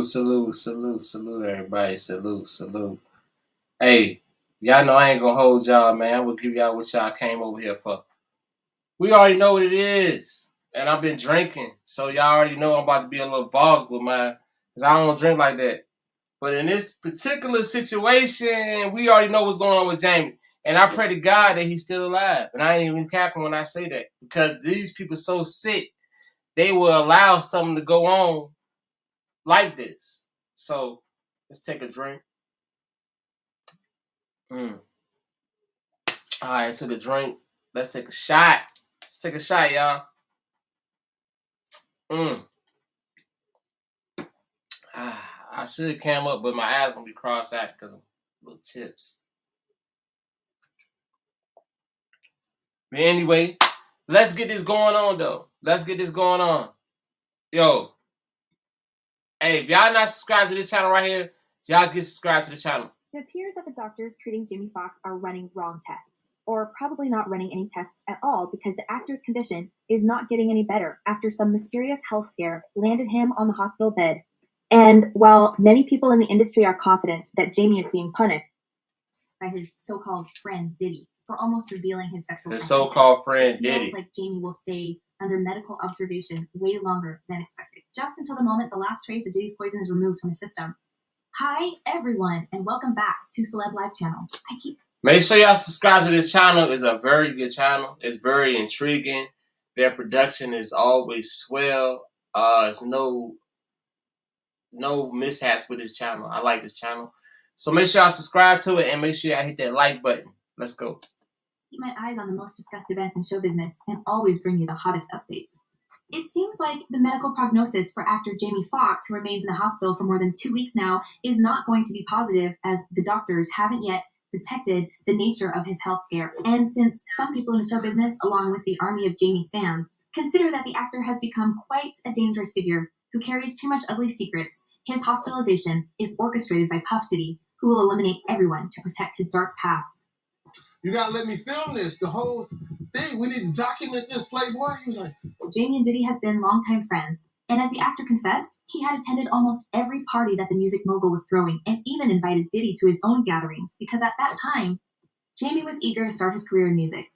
Salute, everybody. Salute. Hey, y'all know I ain't gonna hold y'all, man. I'm gonna give y'all what y'all came over here for. We already know what it is. And I've been drinking. So y'all already know I'm about to be a little bogged with mine. Because I don't drink like that. But in this particular situation, we already know what's going on with Jamie. And I pray to God that he's still alive. And I ain't even capping when I say that. Because these people so sick, they will allow something to go on like this. So let's take a drink. All right, took a drink. Let's take a shot. Let's take a shot, y'all. I should have came up, but my eyes gonna be cross-eyed because of little tips. But anyway, let's get this going on, though. Let's get this going on. Yo. Hey, if y'all not subscribed to this channel right here, y'all get subscribed to the channel. It appears that the doctors treating Jamie Foxx are running wrong tests, or probably not running any tests at all because the actor's condition is not getting any better after some mysterious health scare landed him on the hospital bed. And while many people in the industry are confident that Jamie is being punished by his so-called friend Diddy for almost revealing his sexual preferences, so-called friend Diddy, it feels like Jamie will stay under medical observation way longer than expected, just until the moment the last trace of Diddy's poison is removed from his system. Hi, everyone, and welcome back to Celeb Live Channel. Make sure y'all subscribe to this channel. It's a very good channel. It's very intriguing. Their production is always swell. There's no mishaps with this channel. I like this channel. So make sure y'all subscribe to it and make sure y'all hit that like button. Let's go. Keep my eyes on the most discussed events in show business and always bring you the hottest updates. It seems like the medical prognosis for actor Jamie Foxx, who remains in the hospital for more than 2 weeks now, is not going to be positive, as the doctors haven't yet detected the nature of his health scare. And since some people in the show business, along with the army of Jamie's fans, consider that the actor has become quite a dangerous figure who carries too much ugly secrets, his hospitalization is orchestrated by Puff Diddy, who will eliminate everyone to protect his dark past. You gotta let me film this. The whole thing. We need to document this, Playboy. He was like, Jamie and Diddy has been longtime friends, and as the actor confessed, he had attended almost every party that the music mogul was throwing, and even invited Diddy to his own gatherings, because at that time, Jamie was eager to start his career in music.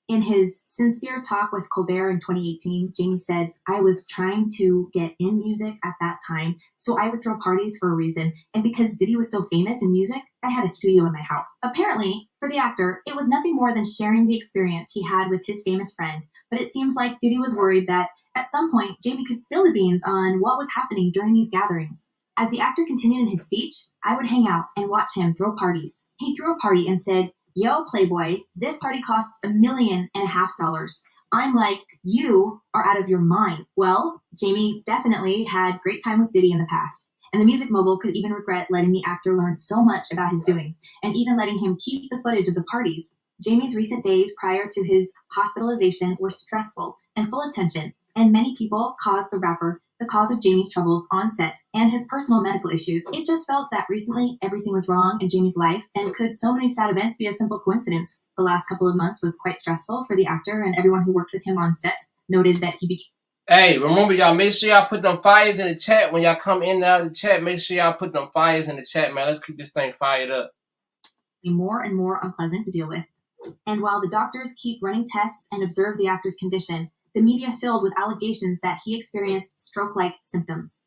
In his sincere talk with Colbert in 2018, Jamie said, "I was trying to get in music at that time, so I would throw parties for a reason. And because Diddy was so famous in music, I had a studio in my house." Apparently, for the actor, it was nothing more than sharing the experience he had with his famous friend. But it seems like Diddy was worried that at some point, Jamie could spill the beans on what was happening during these gatherings. As the actor continued in his speech, "I would hang out and watch him throw parties. He threw a party and said, 'Yo, Playboy, this party costs $1.5 million. I'm like, you are out of your mind.'" Well, Jamie definitely had great time with Diddy in the past. And the music mogul could even regret letting the actor learn so much about his doings, and even letting him keep the footage of the parties. Jamie's recent days prior to his hospitalization were stressful and full of tension, and many people caused the rapper the cause of Jamie's troubles on set and his personal medical issues. It just felt that recently everything was wrong in Jamie's life, and could so many sad events be a simple coincidence? The last couple of months was quite stressful for the actor, and everyone who worked with him on set noted that he became... Hey, remember y'all, make sure y'all put them fires in the chat when y'all come in and out of the chat. Make sure y'all put them fires in the chat, man. Let's keep this thing fired up. More and more unpleasant to deal with. And while the doctors keep running tests and observe the actor's condition, the media filled with allegations that he experienced stroke-like symptoms.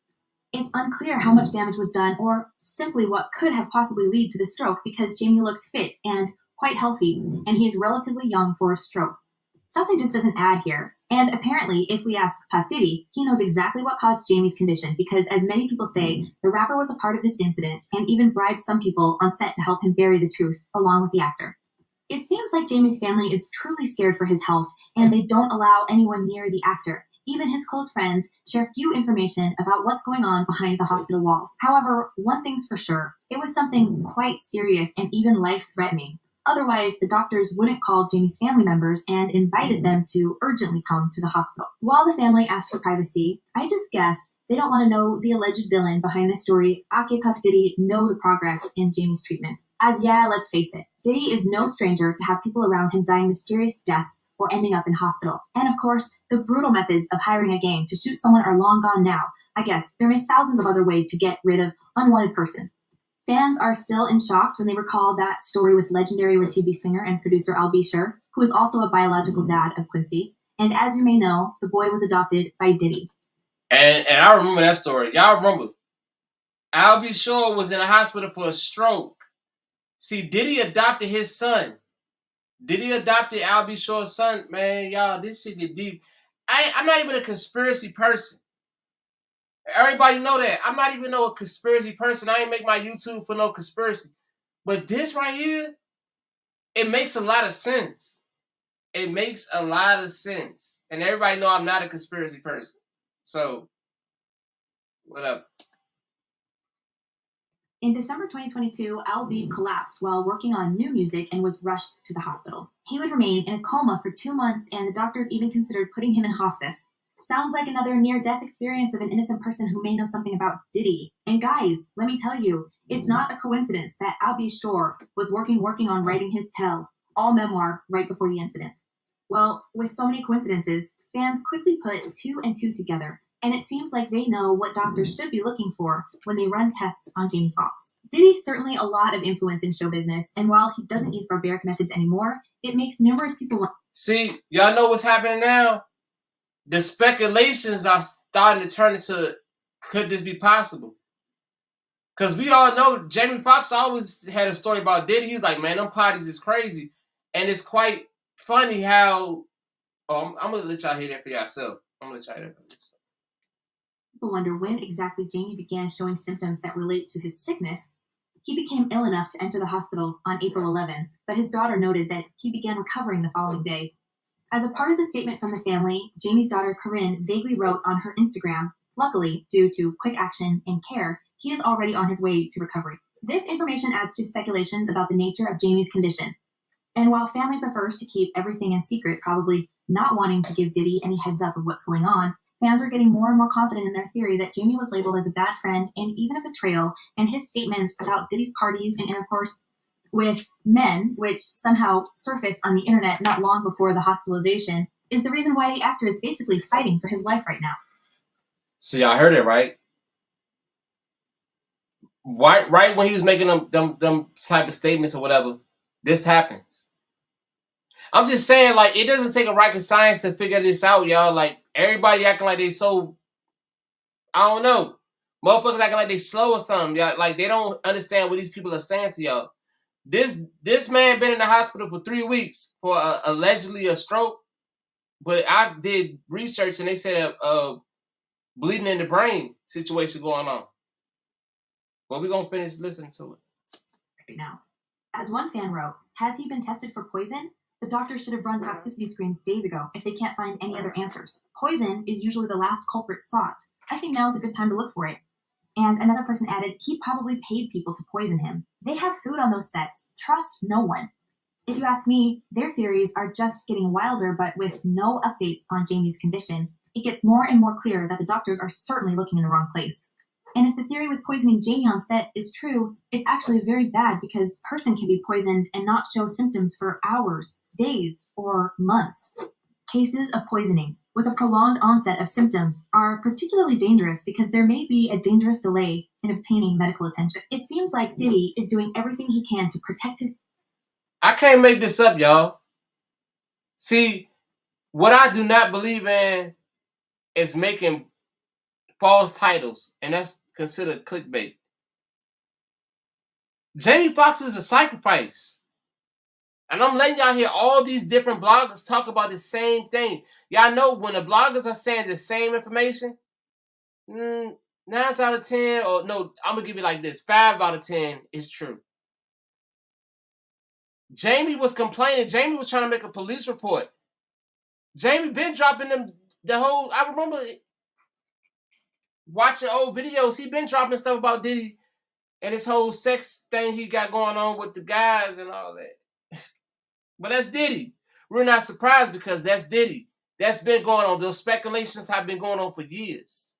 It's unclear how much damage was done, or simply what could have possibly led to the stroke, because Jamie looks fit and quite healthy, and he is relatively young for a stroke. Something just doesn't add here. And apparently, if we ask Puff Diddy, he knows exactly what caused Jamie's condition, because as many people say, the rapper was a part of this incident and even bribed some people on set to help him bury the truth, along with the actor. It seems like Jamie's family is truly scared for his health, and they don't allow anyone near the actor. Even his close friends share few information about what's going on behind the hospital walls. However, one thing's for sure, it was something quite serious and even life-threatening. Otherwise, the doctors wouldn't call Jamie's family members and invited them to urgently come to the hospital. While the family asked for privacy, I just guess they don't want to know the alleged villain behind the story, Ake Puff Diddy, know the progress in Jamie's treatment. As yeah, let's face it, Diddy is no stranger to have people around him dying mysterious deaths or ending up in hospital. And of course, the brutal methods of hiring a gang to shoot someone are long gone now. I guess there may thousands of other ways to get rid of unwanted person. Fans are still in shock when they recall that story with legendary TV singer and producer Al Sure, who is also a biological dad of Quincy. And as you may know, the boy was adopted by Diddy. And I remember that story. Y'all remember? Al Sure was in a hospital for a stroke. See, Diddy adopted his son. Diddy adopted Al Sure's son. Man, y'all, this shit get deep. I'm not even a conspiracy person. Everybody know that. I'm not even a conspiracy person. I ain't make my YouTube for no conspiracy. But this right here, it makes a lot of sense. It makes a lot of sense. And everybody know I'm not a conspiracy person. So, whatever. In December 2022, Al B collapsed while working on new music and was rushed to the hospital. He would remain in a coma for 2 months, and the doctors even considered putting him in hospice. Sounds like another near-death experience of an innocent person who may know something about Diddy. And guys, let me tell you, it's not a coincidence that Al B Sure was working on writing his Tell, all memoir, right before the incident. Well, with so many coincidences, fans quickly put 2 and 2 together, and it seems like they know what doctors should be looking for when they run tests on Jamie Foxx. Diddy's certainly a lot of influence in show business, and while he doesn't use barbaric methods anymore, it makes numerous people... See, y'all know what's happening now? The speculations are starting to turn into, could this be possible? Because we all know Jamie Foxx always had a story about Diddy. He's like, man, them parties is crazy. And it's quite funny how... Oh, I'm going to let y'all hear that for yourself. People wonder when exactly Jamie began showing symptoms that relate to his sickness. He became ill enough to enter the hospital on April 11, but his daughter noted that he began recovering the following day. As a part of the statement from the family, Jamie's daughter Corinne vaguely wrote on her Instagram, luckily, due to quick action and care, he is already on his way to recovery. This information adds to speculations about the nature of Jamie's condition. And while family prefers to keep everything in secret, probably not wanting to give Diddy any heads up of what's going on, fans are getting more and more confident in their theory that Jamie was labeled as a bad friend and even a betrayal, and his statements about Diddy's parties and intercourse with men, which somehow surfaced on the internet not long before the hospitalization, is the reason why the actor is basically fighting for his life right now. So y'all heard it, right? Right when he was making them type of statements or whatever, this happens. I'm just saying, like, it doesn't take a rocket science to figure this out, y'all. Like, everybody acting like they so, I don't know. Motherfuckers acting like they slow or something, y'all. Like, they don't understand what these people are saying to y'all. This man been in the hospital for 3 weeks for allegedly a stroke, but I did research and they said bleeding in the brain situation going on. Well, we're going to finish listening to it. Right now. As one fan wrote, has he been tested for poison? The doctors should have run toxicity screens days ago if they can't find any other answers. Poison is usually the last culprit sought. I think now is a good time to look for it. And another person added, he probably paid people to poison him. They have food on those sets. Trust no one. If you ask me, their theories are just getting wilder, but with no updates on Jamie's condition, it gets more and more clear that the doctors are certainly looking in the wrong place. And if the theory with poisoning Jamie on set is true, it's actually very bad because a person can be poisoned and not show symptoms for hours, days, or months. Cases of poisoning with a prolonged onset of symptoms are particularly dangerous because there may be a dangerous delay in obtaining medical attention. It seems like Diddy is doing everything he can to protect his... I can't make this up, y'all. See, what I do not believe in is making false titles, and that's considered clickbait. Jamie Foxx is a sacrifice. And I'm letting y'all hear all these different bloggers talk about the same thing. Y'all know when the bloggers are saying the same information, 9 out of 10, or no, I'm going to give you like this, 5 out of 10 is true. Jamie was complaining. Jamie was trying to make a police report. Jamie been dropping them I remember watching old videos. He been dropping stuff about Diddy and this whole sex thing he got going on with the guys and all that. But that's Diddy. We're not surprised because that's Diddy. That's been going on. Those speculations have been going on for years.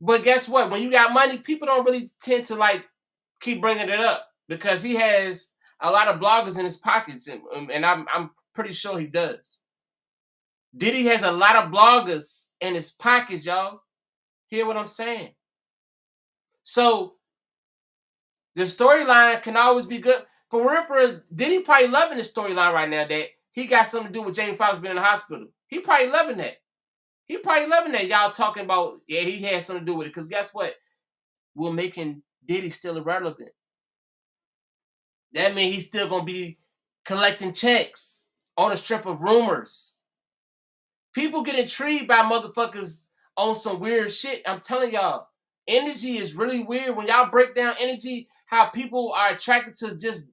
But guess what? When you got money, people don't really tend to like keep bringing it up because he has a lot of bloggers in his pockets, and I'm pretty sure he does. Diddy has a lot of bloggers in his pockets, y'all. Hear what I'm saying? So the storyline can always be good. For real, Diddy probably loving the storyline right now that he got something to do with Jamie Foxx being in the hospital. He probably loving that. He probably loving that. Y'all talking about, yeah, he had something to do with it. Because guess what? We're making Diddy still irrelevant. That means he's still going to be collecting checks on a strip of rumors. People get intrigued by motherfuckers on some weird shit. I'm telling y'all, energy is really weird. When y'all break down energy, how people are attracted to just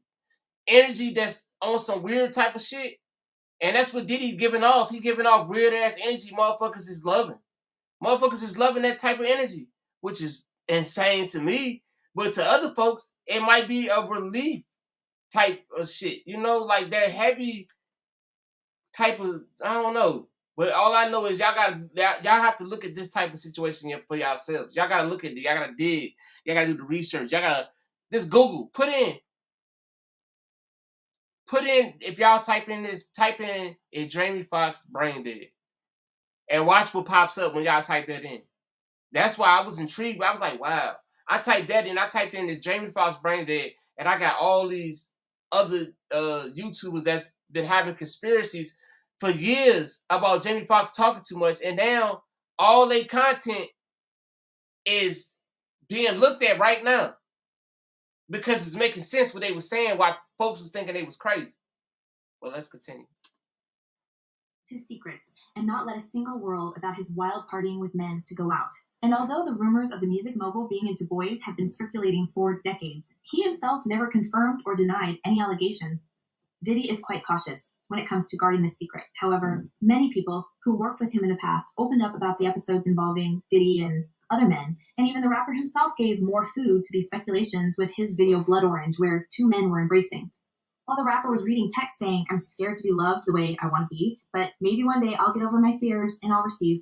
energy that's on some weird type of shit. And that's what Diddy giving off. He giving off weird ass energy motherfuckers is loving. Motherfuckers is loving that type of energy, which is insane to me. But to other folks, it might be a relief type of shit. You know, like that heavy type of, I don't know. But all I know is y'all have to look at this type of situation for yourselves. Y'all gotta look at it. Y'all gotta dig. Y'all gotta do the research. Y'all gotta just Google. Put in, if y'all type in is Jamie Foxx brain dead. And watch what pops up when y'all type that in. That's why I was intrigued. I was like, wow. I typed that in. I typed in this Jamie Foxx brain dead. And I got all these other YouTubers that's been having conspiracies for years about Jamie Foxx talking too much. And now all their content is being looked at right now. Because it's making sense what they were saying, why folks was thinking they was crazy. Well, let's continue. His secrets and not let a single word about his wild partying with men to go out. And although the rumors of the music mogul being into boys have been circulating for decades, he himself never confirmed or denied any allegations. Diddy is quite cautious when it comes to guarding this secret. However, many people who worked with him in the past opened up about the episodes involving Diddy and other men, and even the rapper himself gave more food to these speculations with his video Blood Orange, where two men were embracing. While the rapper was reading text saying, "I'm scared to be loved the way I want to be, but maybe one day I'll get over my fears and I'll receive."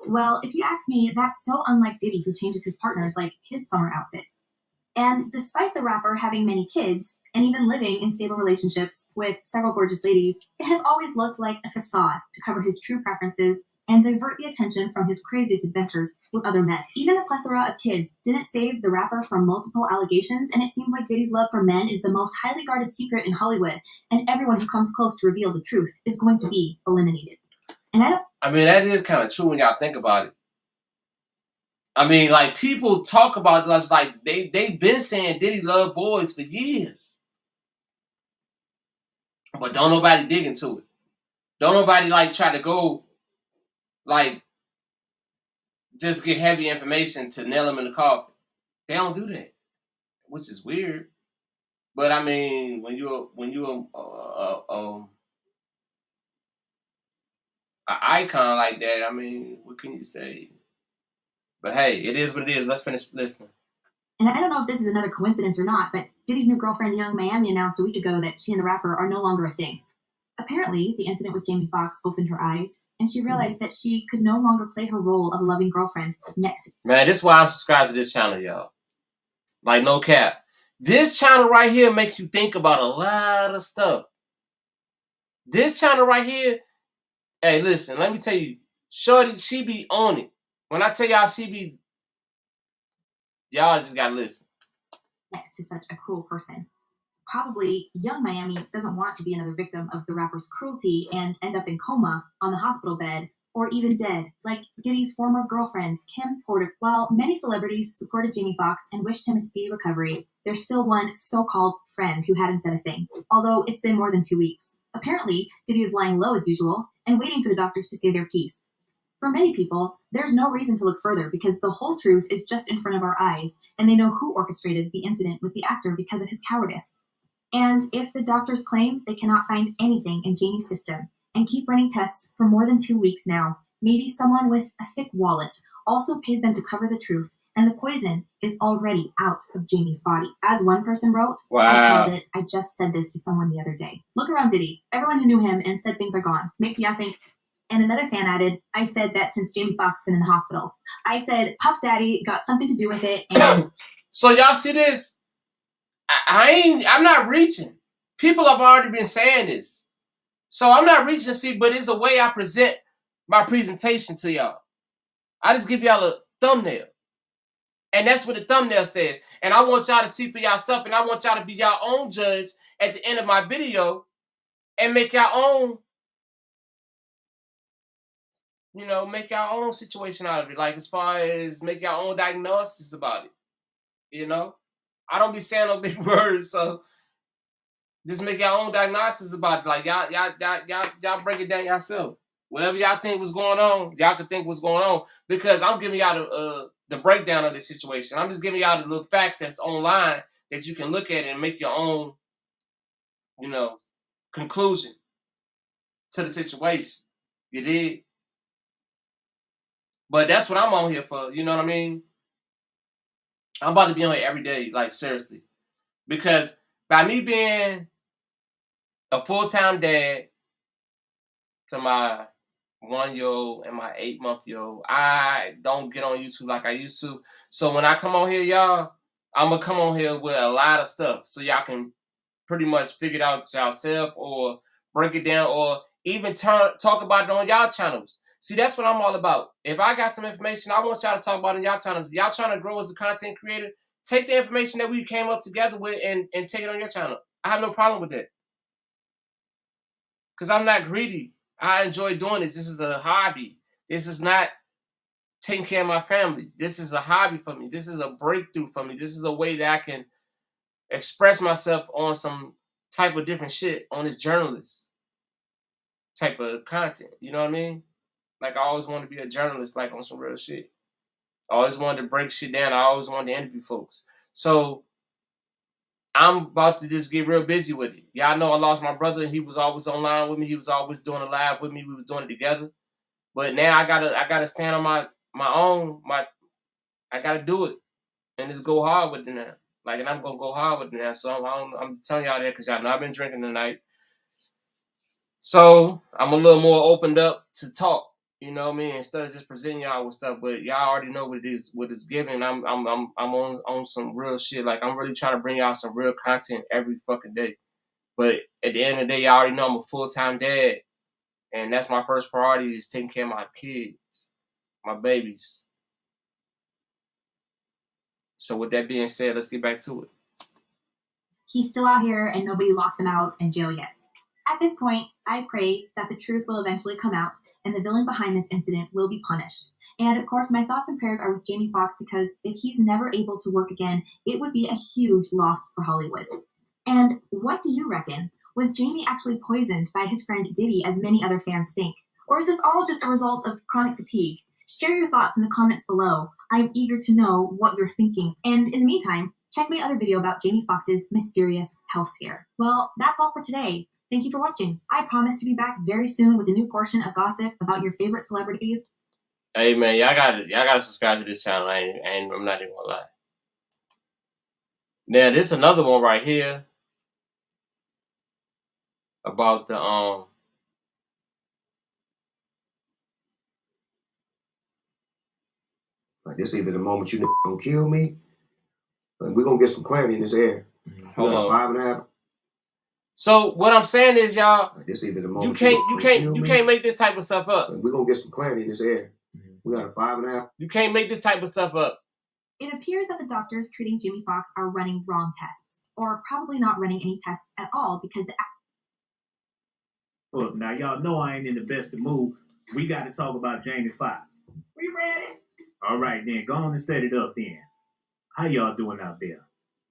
Well, if you ask me, that's so unlike Diddy, who changes his partners like his summer outfits. And despite the rapper having many kids and even living in stable relationships with several gorgeous ladies, it has always looked like a facade to cover his true preferences and divert the attention from his craziest adventures with other men. Even the plethora of kids didn't save the rapper from multiple allegations, and it seems like Diddy's love for men is the most highly guarded secret in Hollywood, and everyone who comes close to reveal the truth is going to be eliminated. And I mean, that is kind of true when y'all think about it. I mean, like, people talk about us like they've been saying Diddy love boys for years. But don't nobody dig into it. Don't nobody, like, try to go, like, just get heavy information to nail him in the coffin. They don't do that, which is weird. But, I mean, when you're an icon like that, I mean, what can you say? But hey, it is what it is. Let's finish listening. And I don't know if this is another coincidence or not, but Diddy's new girlfriend, Young Miami, announced a week ago that she and the rapper are no longer a thing. Apparently, the incident with Jamie Foxx opened her eyes, and she realized that she could no longer play her role of a loving girlfriend next to... Man, this is why I'm subscribed to this channel, y'all. Like, no cap. This channel right here makes you think about a lot of stuff. This channel right here, hey, listen, let me tell you, Shorty, she be on it. When I tell y'all she be, y'all just gotta listen. Next to such a cruel person. Probably Young Miami doesn't want to be another victim of the rapper's cruelty and end up in coma on the hospital bed, or even dead, like Diddy's former girlfriend, Kim Porter. While many celebrities supported Jamie Foxx and wished him a speedy recovery, there's still one so-called friend who hadn't said a thing, although it's been more than 2 weeks. Apparently, Diddy is lying low as usual and waiting for the doctors to say their piece. For many people, there's no reason to look further because the whole truth is just in front of our eyes, and they know who orchestrated the incident with the actor because of his cowardice. And if the doctors claim they cannot find anything in Jamie's system and keep running tests for more than 2 weeks now, maybe someone with a thick wallet also paid them to cover the truth and the poison is already out of Jamie's body. As one person wrote, Wow. I called it, I just said this to someone the other day. Look around Diddy. Everyone who knew him and said things are gone. Makes me think. And another fan added, I said that since Jamie Foxx been in the hospital. I said Puff Daddy got something to do with it, and So y'all see this? I'm not reaching. People have already been saying this. So I'm not reaching, see, but it's a way I present my presentation to y'all. I just give y'all a thumbnail. And that's what the thumbnail says. And I want y'all to see for yourself, and I want y'all to be your own judge at the end of my video and make your own, make your own situation out of it. Like as far as make your own diagnosis about it. I don't be saying no big words, so just make your own diagnosis about it. Like y'all break it down yourself. Whatever y'all think was going on, y'all can think what's going on, because I'm giving y'all the breakdown of the situation. I'm just giving y'all the little facts that's online that you can look at and make your own, conclusion to the situation. You did? But that's what I'm on here for. You know what I mean? I'm about to be on here every day, like seriously. Because by me being a full-time dad to my 1-year-old and my 8-month-old, I don't get on YouTube like I used to. So when I come on here, y'all, I'm going to come on here with a lot of stuff so y'all can pretty much figure it out yourself or break it down or even talk about it on y'all channels. See, that's what I'm all about. If I got some information I want y'all to talk about on y'all channels, if y'all trying to grow as a content creator, take the information that we came up together with and take it on your channel. I have no problem with that. Because I'm not greedy. I enjoy doing this. This is a hobby. This is not taking care of my family. This is a hobby for me. This is a breakthrough for me. This is a way that I can express myself on some type of different shit, on this journalist type of content. You know what I mean? Like I always wanted to be a journalist, like on some real shit. I always wanted to break shit down. I always wanted to interview folks. So I'm about to just get real busy with it. Y'all know I lost my brother. He was always online with me. He was always doing a live with me. We was doing it together. But now I gotta stand on my own. I gotta do it and just go hard with it now. Like, and I'm gonna go hard with it now. So I'm telling y'all that because y'all know I've been drinking tonight. So I'm a little more opened up to talk. You know what I mean? Instead of just presenting y'all with stuff, but y'all already know what it is, what it's giving. I'm on some real shit. Like I'm really trying to bring y'all some real content every fucking day. But at the end of the day, y'all already know I'm a full-time dad, and that's my first priority is taking care of my kids, my babies. So with that being said, let's get back to it. He's still out here and nobody locked him out in jail yet. At this point, I pray that the truth will eventually come out and the villain behind this incident will be punished. And of course, my thoughts and prayers are with Jamie Foxx because if he's never able to work again, it would be a huge loss for Hollywood. And what do you reckon? Was Jamie actually poisoned by his friend Diddy as many other fans think? Or is this all just a result of chronic fatigue? Share your thoughts in the comments below. I'm eager to know what you're thinking. And in the meantime, check my other video about Jamie Foxx's mysterious health scare. Well, that's all for today. Thank you for watching. I promise to be back very soon with a new portion of gossip about your favorite celebrities. Hey man, y'all gotta subscribe to this channel. I'm not even gonna lie. Now this is another one right here about the Like this either the moment you gonna kill me, like we're gonna get some clarity in this air. Hold on. 5.5. So what I'm saying is, y'all, like this either the moment you can't make this type of stuff up. Like we're gonna get some clarity in this air. We got a 5.5. You can't make this type of stuff up. It appears that the doctors treating Jamie Foxx are running wrong tests, or probably not running any tests at all because the Look, now y'all know I ain't in the best of mood. We got to talk about Jamie Foxx. We ready? All right, then. Go on and set it up then. How y'all doing out there?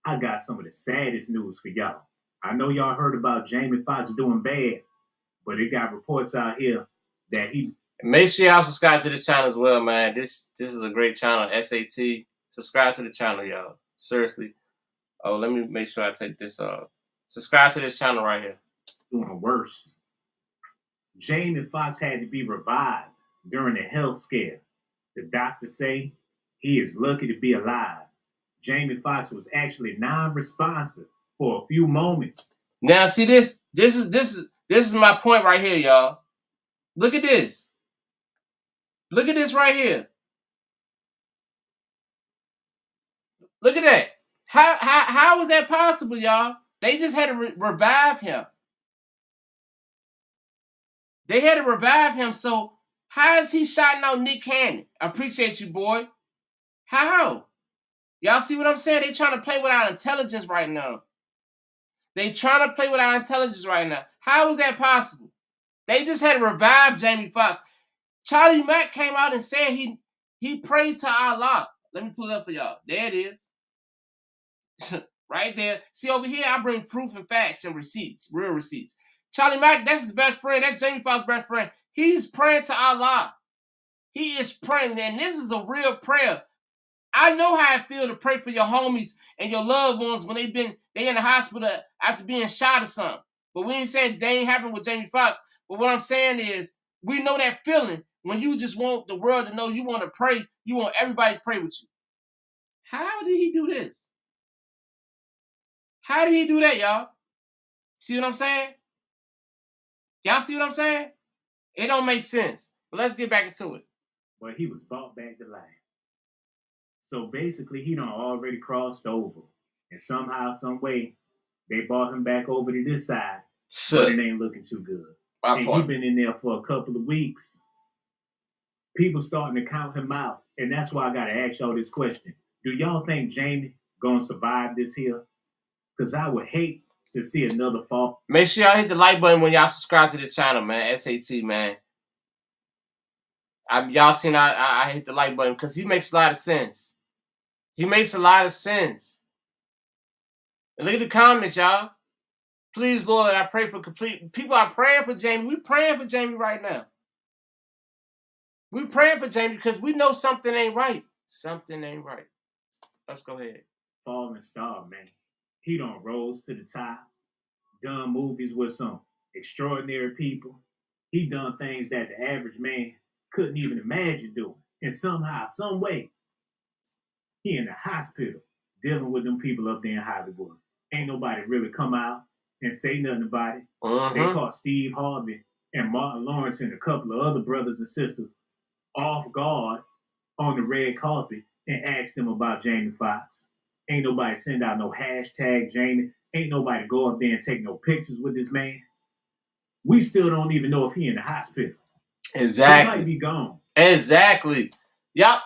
I got some of the saddest news for y'all. I know y'all heard about Jamie Foxx doing bad, but it got reports out here that he... Make sure y'all subscribe to the channel as well, man. This is a great channel, SAT. Subscribe to the channel, y'all. Seriously. Oh, let me make sure I take this off. Subscribe to this channel right here. Doing worse. Jamie Foxx had to be revived during the health scare. The doctors say He is lucky to be alive. Jamie Foxx was actually non-responsive for a few moments. Now, see this is my point right here, y'all. Look at this. Look at this right here. Look at that. How was that possible, y'all? They just had to revive him. They had to revive him. So how is he shouting out Nick Cannon? I appreciate you, boy. How? Y'all see what I'm saying? They trying to play with our intelligence right now. They trying to play with our intelligence right now. How is that possible? They just had to revive Jamie Foxx. Charlie Mack came out and said he prayed to Allah. Let me pull it up for y'all. There it is. Right there. See, over here, I bring proof and facts and receipts, real receipts. Charlie Mack, that's his best friend. That's Jamie Foxx's best friend. He's praying to Allah. He is praying, and this is a real prayer. I know how it feels to pray for your homies and your loved ones when they in the hospital after being shot or something. But we ain't saying they ain't happened with Jamie Foxx. But what I'm saying is, we know that feeling when you just want the world to know you want to pray, you want everybody to pray with you. How did he do this? How did he do that, y'all? See what I'm saying? Y'all see what I'm saying? It don't make sense. But let's get back into it. But he was brought back to life. So basically, he done already crossed over. And somehow, some way, they brought him back over to this side. But it ain't looking too good. And he been in there for a couple of weeks. People starting to count him out. And that's why I got to ask y'all this question. Do y'all think Jamie gonna survive this here? Because I would hate to see another fall. Make sure y'all hit the like button when y'all subscribe to the channel, man. SAT, man. Y'all seen I hit the like button because he makes a lot of sense. He makes a lot of sense. And look at the comments, y'all. Please, Lord, I pray for complete. People are praying for Jamie. We're praying for Jamie right now. We're praying for Jamie because we know something ain't right. Something ain't right. Let's go ahead. Falling star, man. He done rose to the top. Done movies with some extraordinary people. He done things that the average man couldn't even imagine doing. And somehow, some way, he in the hospital dealing with them people up there in Hollywood. Ain't nobody really come out and say nothing about it. They caught Steve Harvey and Martin Lawrence and a couple of other brothers and sisters off guard on the red carpet and asked them about Jamie Foxx. Ain't nobody send out no hashtag Jamie. Ain't nobody go up there and take no pictures with this man. We still don't even know if he in the hospital. Exactly. He might be gone. Exactly. Yup.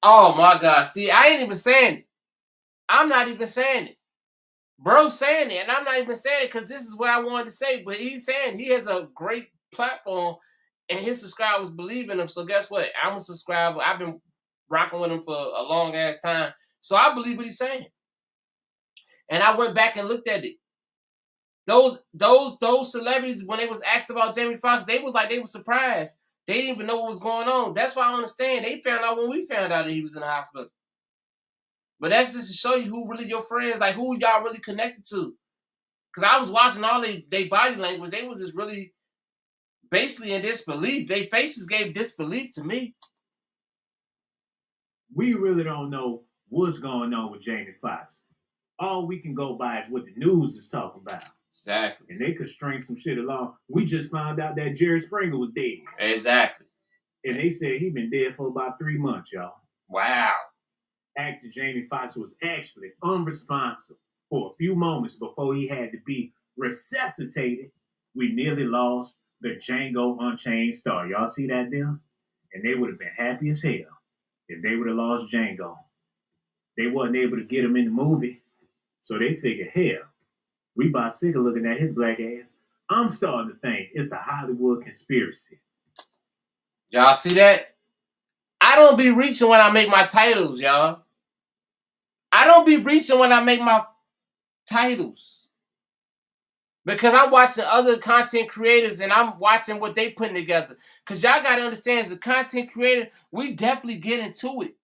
Oh my God. See, I ain't even saying it. I'm not even saying it. Bro's saying it, and I'm not even saying it because this is what I wanted to say. But he's saying he has a great platform, and his subscribers believe in him. So guess what? I'm a subscriber. I've been rocking with him for a long ass time. So I believe what he's saying. And I went back and looked at it. Those celebrities, when they was asked about Jamie Foxx, they were surprised. They didn't even know what was going on. That's why I understand. They found out when we found out that he was in the hospital. But that's just to show you who really your friends, like who y'all really connected to. Because I was watching all their body language. They was just really basically in disbelief. Their faces gave disbelief to me. We really don't know what's going on with Jamie Foxx. All we can go by is what the news is talking about. Exactly. And they could string some shit along. We just found out that Jerry Springer was dead. Exactly. And they said he been dead for about 3 months, y'all. Wow. Actor Jamie Foxx was actually unresponsive for a few moments before he had to be resuscitated. We nearly lost the Django Unchained star. Y'all see that there? And they would have been happy as hell if they would have lost Django. They wasn't able to get him in the movie, so they figured, hell, we about sick of looking at his black ass. I'm starting to think it's a Hollywood conspiracy. Y'all see that? I don't be reaching when I make my titles, y'all. I don't be reaching when I make my titles. Because I'm watching other content creators and I'm watching what they putting together. Because y'all got to understand, as a content creator, we definitely get into it.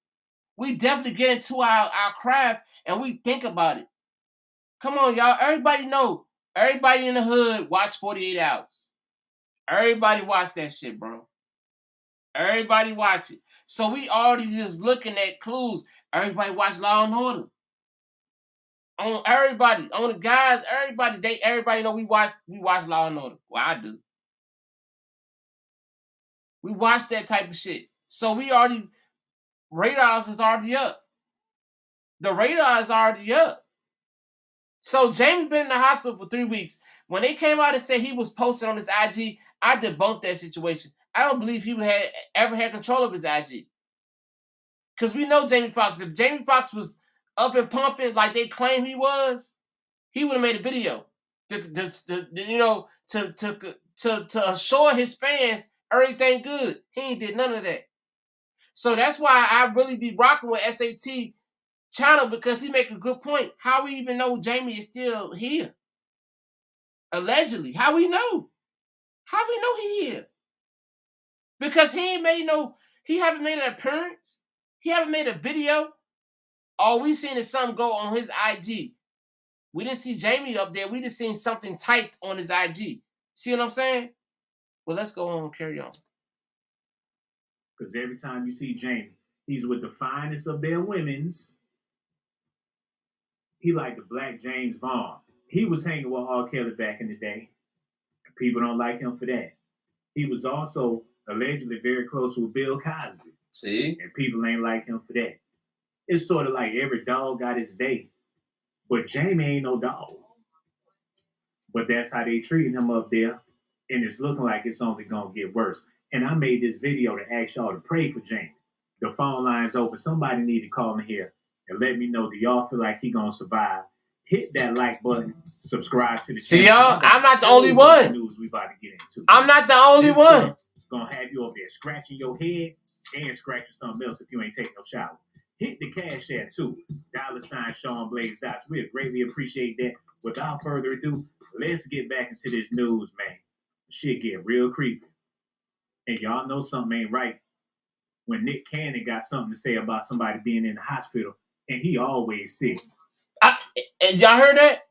We definitely get into our craft and we think about it. Come on, y'all. Everybody know. Everybody in the hood watch 48 Hours. Everybody watch that shit, bro. Everybody watch it. So we already just looking at clues. Everybody watch Law and Order. On everybody, on the guys, everybody know we watch Law and Order. Well, I do. We watch that type of shit. So we already, radars is already up. The radar is already up. So Jamie been in the hospital for 3 weeks. When they came out and said he was posted on his IG, I debunked that situation. I don't believe he ever had control of his IG. Because we know Jamie Foxx. If Jamie Foxx was up and pumping like they claim he was, he would have made a video to assure his fans everything good. He ain't did none of that. So that's why I really be rocking with SAT channel, because he make a good point. How we even know Jamie is still here? Allegedly. How we know? How we know he here? Because he haven't made an appearance. He haven't made a video. All we seen is something go on his IG. We didn't see Jamie up there. We just seen something typed on his IG. See what I'm saying? Well, let's go on and carry on. Because every time you see Jamie, he's with the finest of their women's. He like the Black James Bond. He was hanging with R. Kelly back in the day. And people don't like him for that. He was also allegedly very close with Bill Cosby. See? And people ain't like him for that. It's sort of like every dog got his day. But Jamie ain't no dog. But that's how they treating him up there. And it's looking like it's only going to get worse. And I made this video to ask y'all to pray for Jamie. The phone line's open. Somebody need to call me here and let me know, do y'all feel like he going to survive? Hit that like button. Subscribe to the channel. See, y'all? I'm not the only one. News we about to get into. I'm not the only one. Gonna have you over there scratching your head and scratching something else if you ain't taking no shower. Hit the cash app too. $ Sean Blaze Dots. We'd greatly appreciate that. Without further ado, let's get back into this news, man. Shit get real creepy. And y'all know something ain't right when Nick Cannon got something to say about somebody being in the hospital, and he always sick. And y'all heard that?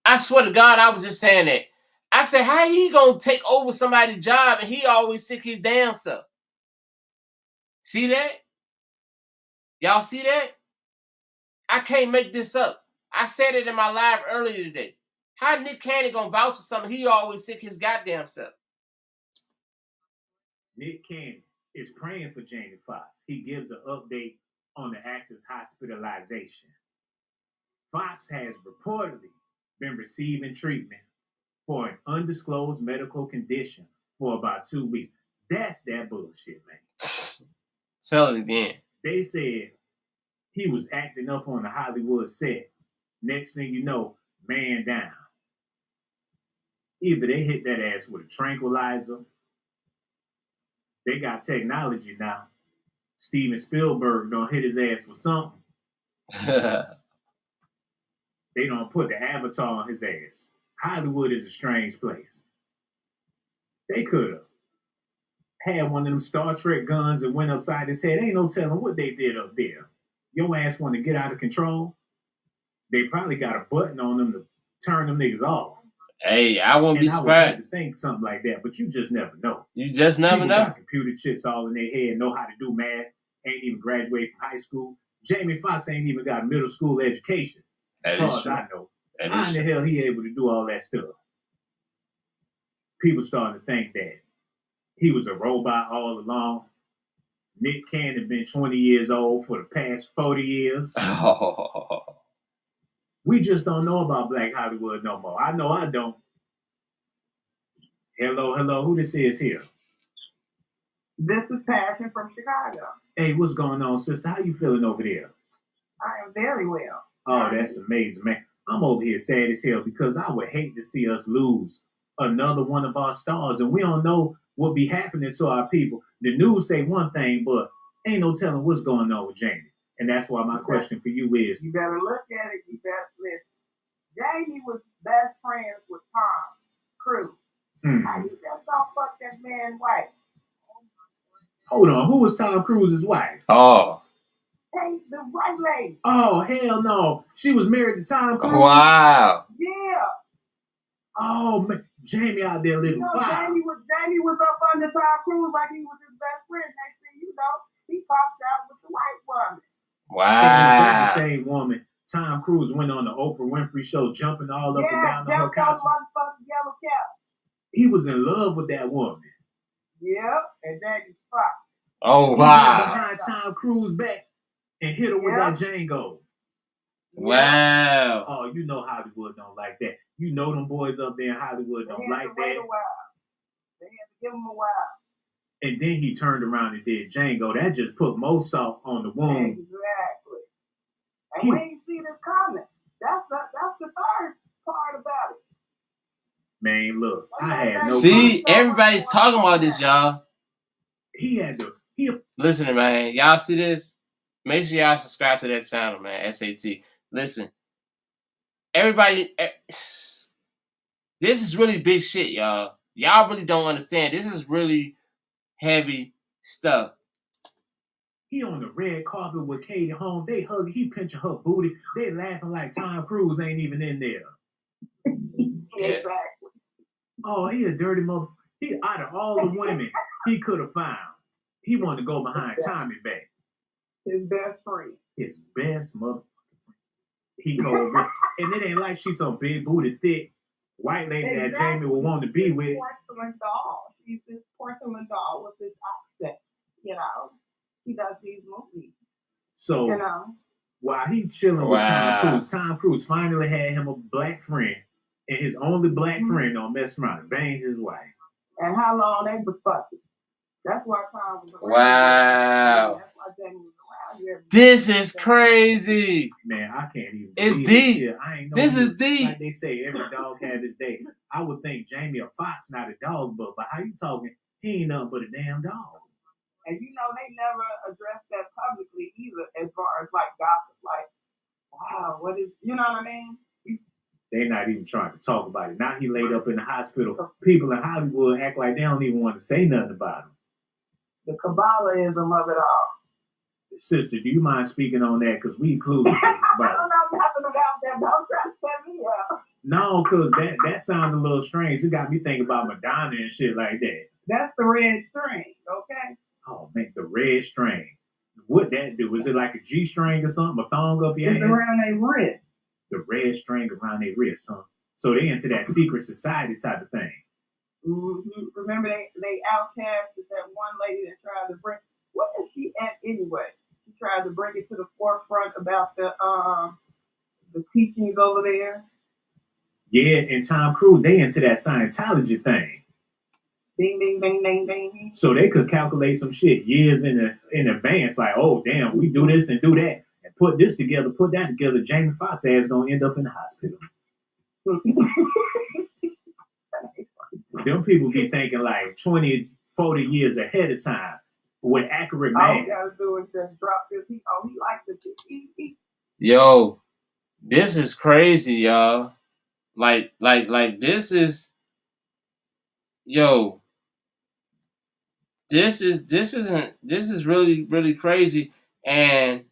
I swear to God, I was just saying that. I said, how he gonna take over somebody's job and he always sick his damn self? See that? Y'all see that? I can't make this up. I said it in my live earlier today. How Nick Cannon gonna vouch for something he always sick his goddamn self? Nick Cannon is praying for Jamie Foxx. He gives an update on the actor's hospitalization. Foxx has reportedly been receiving treatment for an undisclosed medical condition for about 2 weeks. That's that bullshit, man. Tell it again. They said he was acting up on the Hollywood set. Next thing you know, man down. Either they hit that ass with a tranquilizer. They got technology now. Steven Spielberg don't hit his ass with something. They don't put the avatar on his ass. Hollywood is a strange place. They could have had one of them Star Trek guns and went upside his head. Ain't no telling what they did up there. Your ass want to get out of control? They probably got a button on them to turn them niggas off. Hey, I won't be surprised. I would have to think something like that, but you just never know. You just never People know. got computer chips all in their head, know how to do math, ain't even graduated from high school. Jamie Foxx ain't even got a middle school education. As far as I know. How in the hell he able to do all that stuff? People starting to think that he was a robot all along. Nick Cannon been 20 years old for the past 40 years. Oh. We just don't know about Black Hollywood no more. I know I don't. Hello. Who this is here? This is Passion from Chicago. Hey, what's going on, sister? How you feeling over there? I am very well. Oh, that's amazing, man. I'm over here sad as hell because I would hate to see us lose another one of our stars, and we don't know what be happening to our people. The news say one thing, but ain't no telling what's going on with Jamie. And that's why my question for you is... You better look at it. You better listen. Jamie was best friends with Tom Cruise. How you just don't fuck that man's wife? Hold on. Who was Tom Cruise's wife? Oh. Hey, the white lady. Oh, hell no. She was married to Tom Cruise? Wow. Yeah. Oh, man. Jamie out there living fire. Jamie was up under Tom Cruise like he was his best friend. They And is that the Wow. same woman Tom Cruise went on the Oprah Winfrey show jumping all up and Yeah, down on her jumped on couch? motherfucking yellow cap. He was in love with that woman. Yep, and Jamie Foxx. Oh, He went wow. behind Tom Cruise back and hit her with that Django. Wow. Oh, you know Hollywood don't like that. You know them boys up there in Hollywood don't like Wait that. a while. They had to give him a while. And then he turned around and did Django. That just put more salt on the wound. Exactly. And we ain't see this coming. That's the third part about it. Man, look, I have no See, everybody's talking about this, y'all. He had to. Listen, man, y'all see this? Make sure y'all subscribe to that channel, man. SAT. Listen, everybody, this is really big shit, y'all. Y'all really don't understand. This is really heavy stuff. He on the red carpet with Katie Holmes. They hugging. He pinching her booty. They laughing like Tom Cruise ain't even in there. Exactly. Oh, he a dirty mother. He out of all the women he could have found, he wanted to go behind Tommy back. His best friend. His best mother. He go, and it ain't like she's some big booty, thick white lady that Jamie would want to be with. Porcelain doll. She's this porcelain doll with this accent. You know, he does these movies. So, you know, while he chilling with Tom Cruise finally had him a black friend, and his only black friend don't mess around and bang his wife. And how long they was fucking. That's why Tom was around. Wow. That's why Jamie was around. This is crazy. Man, I can't even. It's deep. This, I ain't know this is deep. Like they say, every dog had his day. I would think Jamie a Foxx, not a dog, but how you talking? He ain't nothing but a damn dog. And you know, they never addressed that publicly either, as far as like gossip. Like, wow, what is, you know what I mean? They're not even trying to talk about it. Now he laid up in the hospital. People in Hollywood act like they don't even want to say nothing about him. The Kabbalahism of it all. Sister, do you mind speaking on that? Because we clueless about I don't know nothing about that. Don't try to set me up. No, because that sounds a little strange. You got me thinking about Madonna and shit like that. That's the red string, okay? Oh, man, the red string. What that do? Is it like a G string or something? A thong up your ass? It's around their wrist. The red string around their wrist, huh? So they into that secret society type of thing. Mm-hmm. Remember they outcasted that one lady that tried to bring. What is she at anyway? She tried to bring it to the forefront about the teachings over there. Yeah, and Tom Cruise, they into that Scientology thing. Ding, ding, ding, ding, ding. So they could calculate some shit years in advance, like, oh damn, we do this and do that, and put this together, put that together. Jamie Foxx ass gonna end up in the hospital. Them people be thinking like 20, 40 years ahead of time with accurate math. All you gotta do is just drop this. He likes it. Yo, this is crazy, y'all. Like this is, yo. This is really, really crazy, and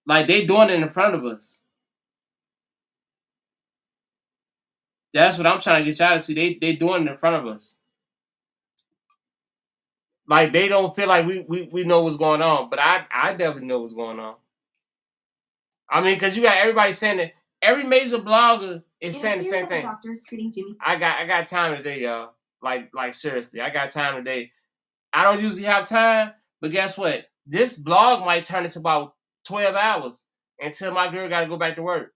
like they doing it in front of us. That's what I'm trying to get y'all to see. They doing it in front of us. Like they don't feel like we know what's going on, but I definitely know what's going on. I mean, because you got everybody saying that. Every major blogger is saying the same thing. I got time today, y'all. Like seriously, I got time today. I don't usually have time, but guess what? This blog might turn into about 12 hours until my girl got to go back to work.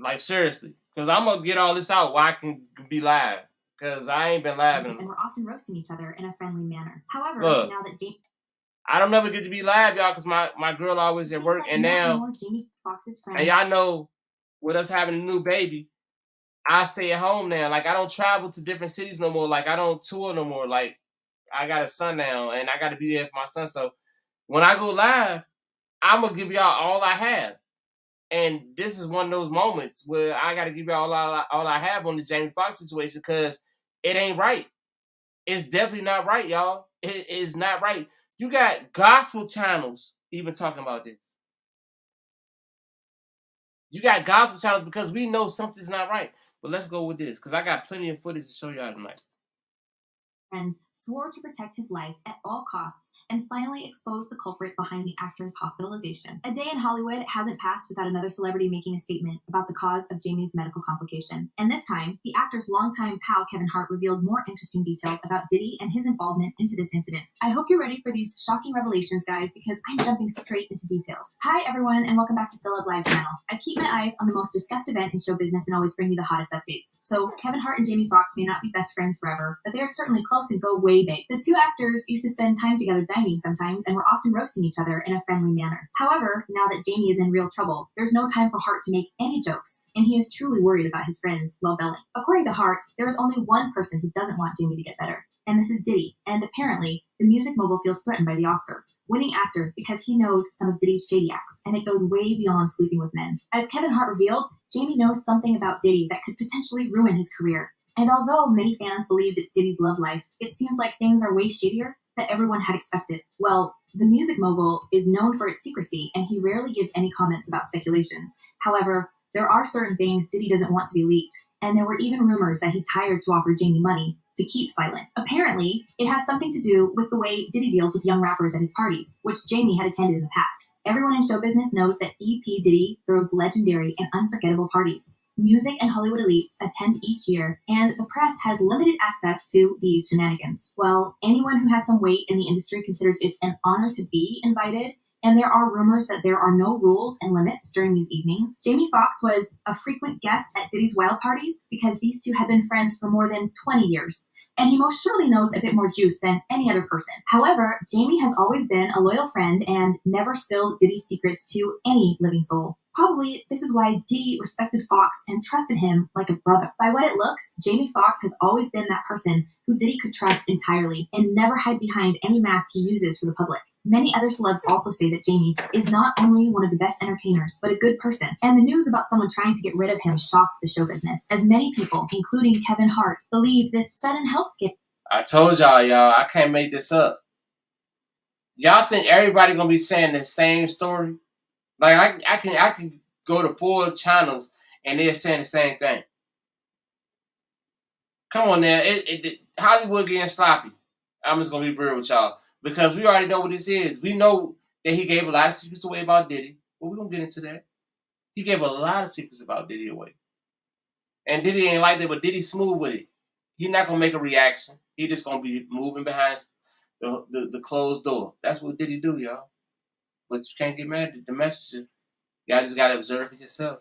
Like seriously, because I'm gonna get all this out while I can be live. Because I ain't been live. And we're often roasting each other in a friendly manner. However, look, now that I don't never get to be live, y'all, because my girl always at work, and now, and y'all know, with us having a new baby, I stay at home now. Like I don't travel to different cities no more. Like I don't tour no more. Like I got a son now, and I got to be there for my son. So when I go live, I'm gonna give y'all all I have. And this is one of those moments where I got to give y'all all I have on the Jamie Foxx situation because it ain't right. It's definitely not right, y'all. It is not right. You got gospel channels even talking about this. You got gospel channels because we know something's not right. But let's go with this because I got plenty of footage to show y'all tonight. friends swore to protect his life at all costs and finally exposed the culprit behind the actor's hospitalization. A day in Hollywood hasn't passed without another celebrity making a statement about the cause of Jamie's medical complication. And this time, the actor's longtime pal Kevin Hart revealed more interesting details about Diddy and his involvement into this incident. I hope you're ready for these shocking revelations, guys, because I'm jumping straight into details. Hi, everyone, and welcome back to Celeb Live channel. I keep my eyes on the most discussed event in show business and always bring you the hottest updates. So, Kevin Hart and Jamie Foxx may not be best friends forever, but they are certainly close and go way back. The two actors used to spend time together dining sometimes and were often roasting each other in a friendly manner. However, now that Jamie is in real trouble, there's no time for Hart to make any jokes, and he is truly worried about his friend's well-being. According to Hart, there is only one person who doesn't want Jamie to get better, and this is Diddy, and apparently, the music mogul feels threatened by the Oscar-winning actor because he knows some of Diddy's shady acts, and it goes way beyond sleeping with men. As Kevin Hart revealed, Jamie knows something about Diddy that could potentially ruin his career. And although many fans believed it's Diddy's love life, it seems like things are way shadier than everyone had expected. Well, the music mogul is known for its secrecy, and he rarely gives any comments about speculations. However, there are certain things Diddy doesn't want to be leaked, and there were even rumors that he tired to offer Jamie money to keep silent. Apparently, it has something to do with the way Diddy deals with young rappers at his parties, which Jamie had attended in the past. Everyone in show business knows that EP Diddy throws legendary and unforgettable parties. Music and Hollywood elites attend each year, and the press has limited access to these shenanigans. Well, anyone who has some weight in the industry considers it an honor to be invited, and there are rumors that there are no rules and limits during these evenings. Jamie Foxx was a frequent guest at Diddy's wild parties because these two have been friends for more than 20 years, and he most surely knows a bit more juice than any other person. However, Jamie has always been a loyal friend and never spilled Diddy's secrets to any living soul. Probably this is why Diddy respected Foxx and trusted him like a brother. By what it looks, Jamie Foxx has always been that person who Diddy could trust entirely and never hide behind any mask he uses for the public. Many other celebs also say that Jamie is not only one of the best entertainers, but a good person. And the news about someone trying to get rid of him shocked the show business, as many people, including Kevin Hart, believe this sudden health skip. I told y'all, I can't make this up. Y'all think everybody gonna be saying the same story? Like I can go to 4 channels and they're saying the same thing. Come on now, Hollywood getting sloppy. I'm just gonna be real with y'all because we already know what this is. We know that he gave a lot of secrets away about Diddy, but we're gonna get into that. He gave a lot of secrets about Diddy away, and Diddy ain't like that, but Diddy smooth with it. He's not gonna make a reaction. He just gonna be moving behind the closed door. That's what Diddy do, y'all. But you can't get mad at the messenger. Y'all just gotta observe it yourself.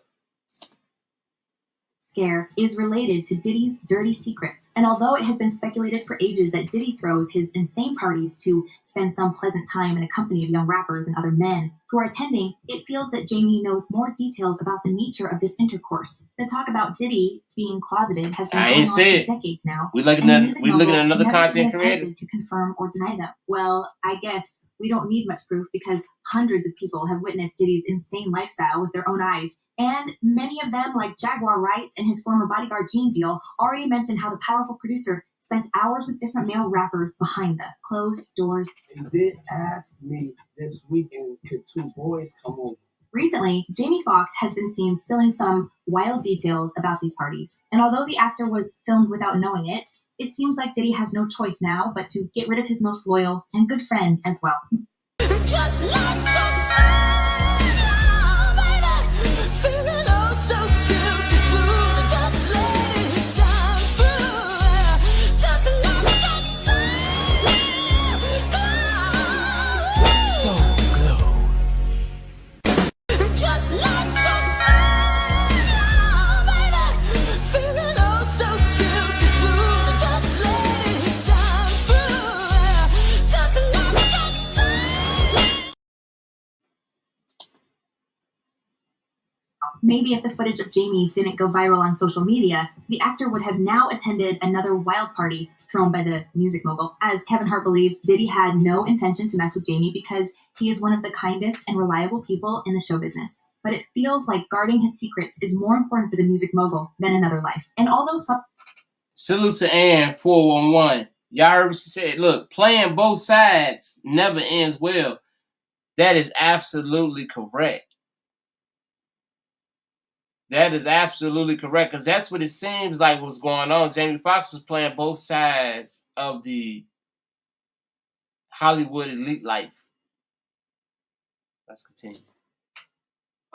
Scare is related to Diddy's dirty secrets, and although it has been speculated for ages that Diddy throws his insane parties to spend some pleasant time in a company of young rappers and other men who are attending, it feels that Jamie knows more details about the nature of this intercourse. The talk about Diddy being closeted has been going on for decades now. We looking at another content creator to confirm or deny them. Well, I guess we don't need much proof because hundreds of people have witnessed Diddy's insane lifestyle with their own eyes. And many of them, like Jaguar Wright and his former bodyguard Gene Deal, already mentioned how the powerful producer spent hours with different male rappers behind the closed doors. He did ask me this weekend, could 2 boys come over? Recently, Jamie Foxx has been seen spilling some wild details about these parties. And although the actor was filmed without knowing it, it seems like Diddy has no choice now but to get rid of his most loyal and good friend as well. Just like Maybe if the footage of Jamie didn't go viral on social media, the actor would have now attended another wild party thrown by the music mogul. As Kevin Hart believes, Diddy had no intention to mess with Jamie because he is one of the kindest and reliable people in the show business. But it feels like guarding his secrets is more important for the music mogul than another life. And although salute to Ann 411. Y'all heard what she said. Look, playing both sides never ends well. That is absolutely correct. That is absolutely correct, because that's what it seems like was going on. Jamie Foxx was playing both sides of the Hollywood elite life. Let's continue.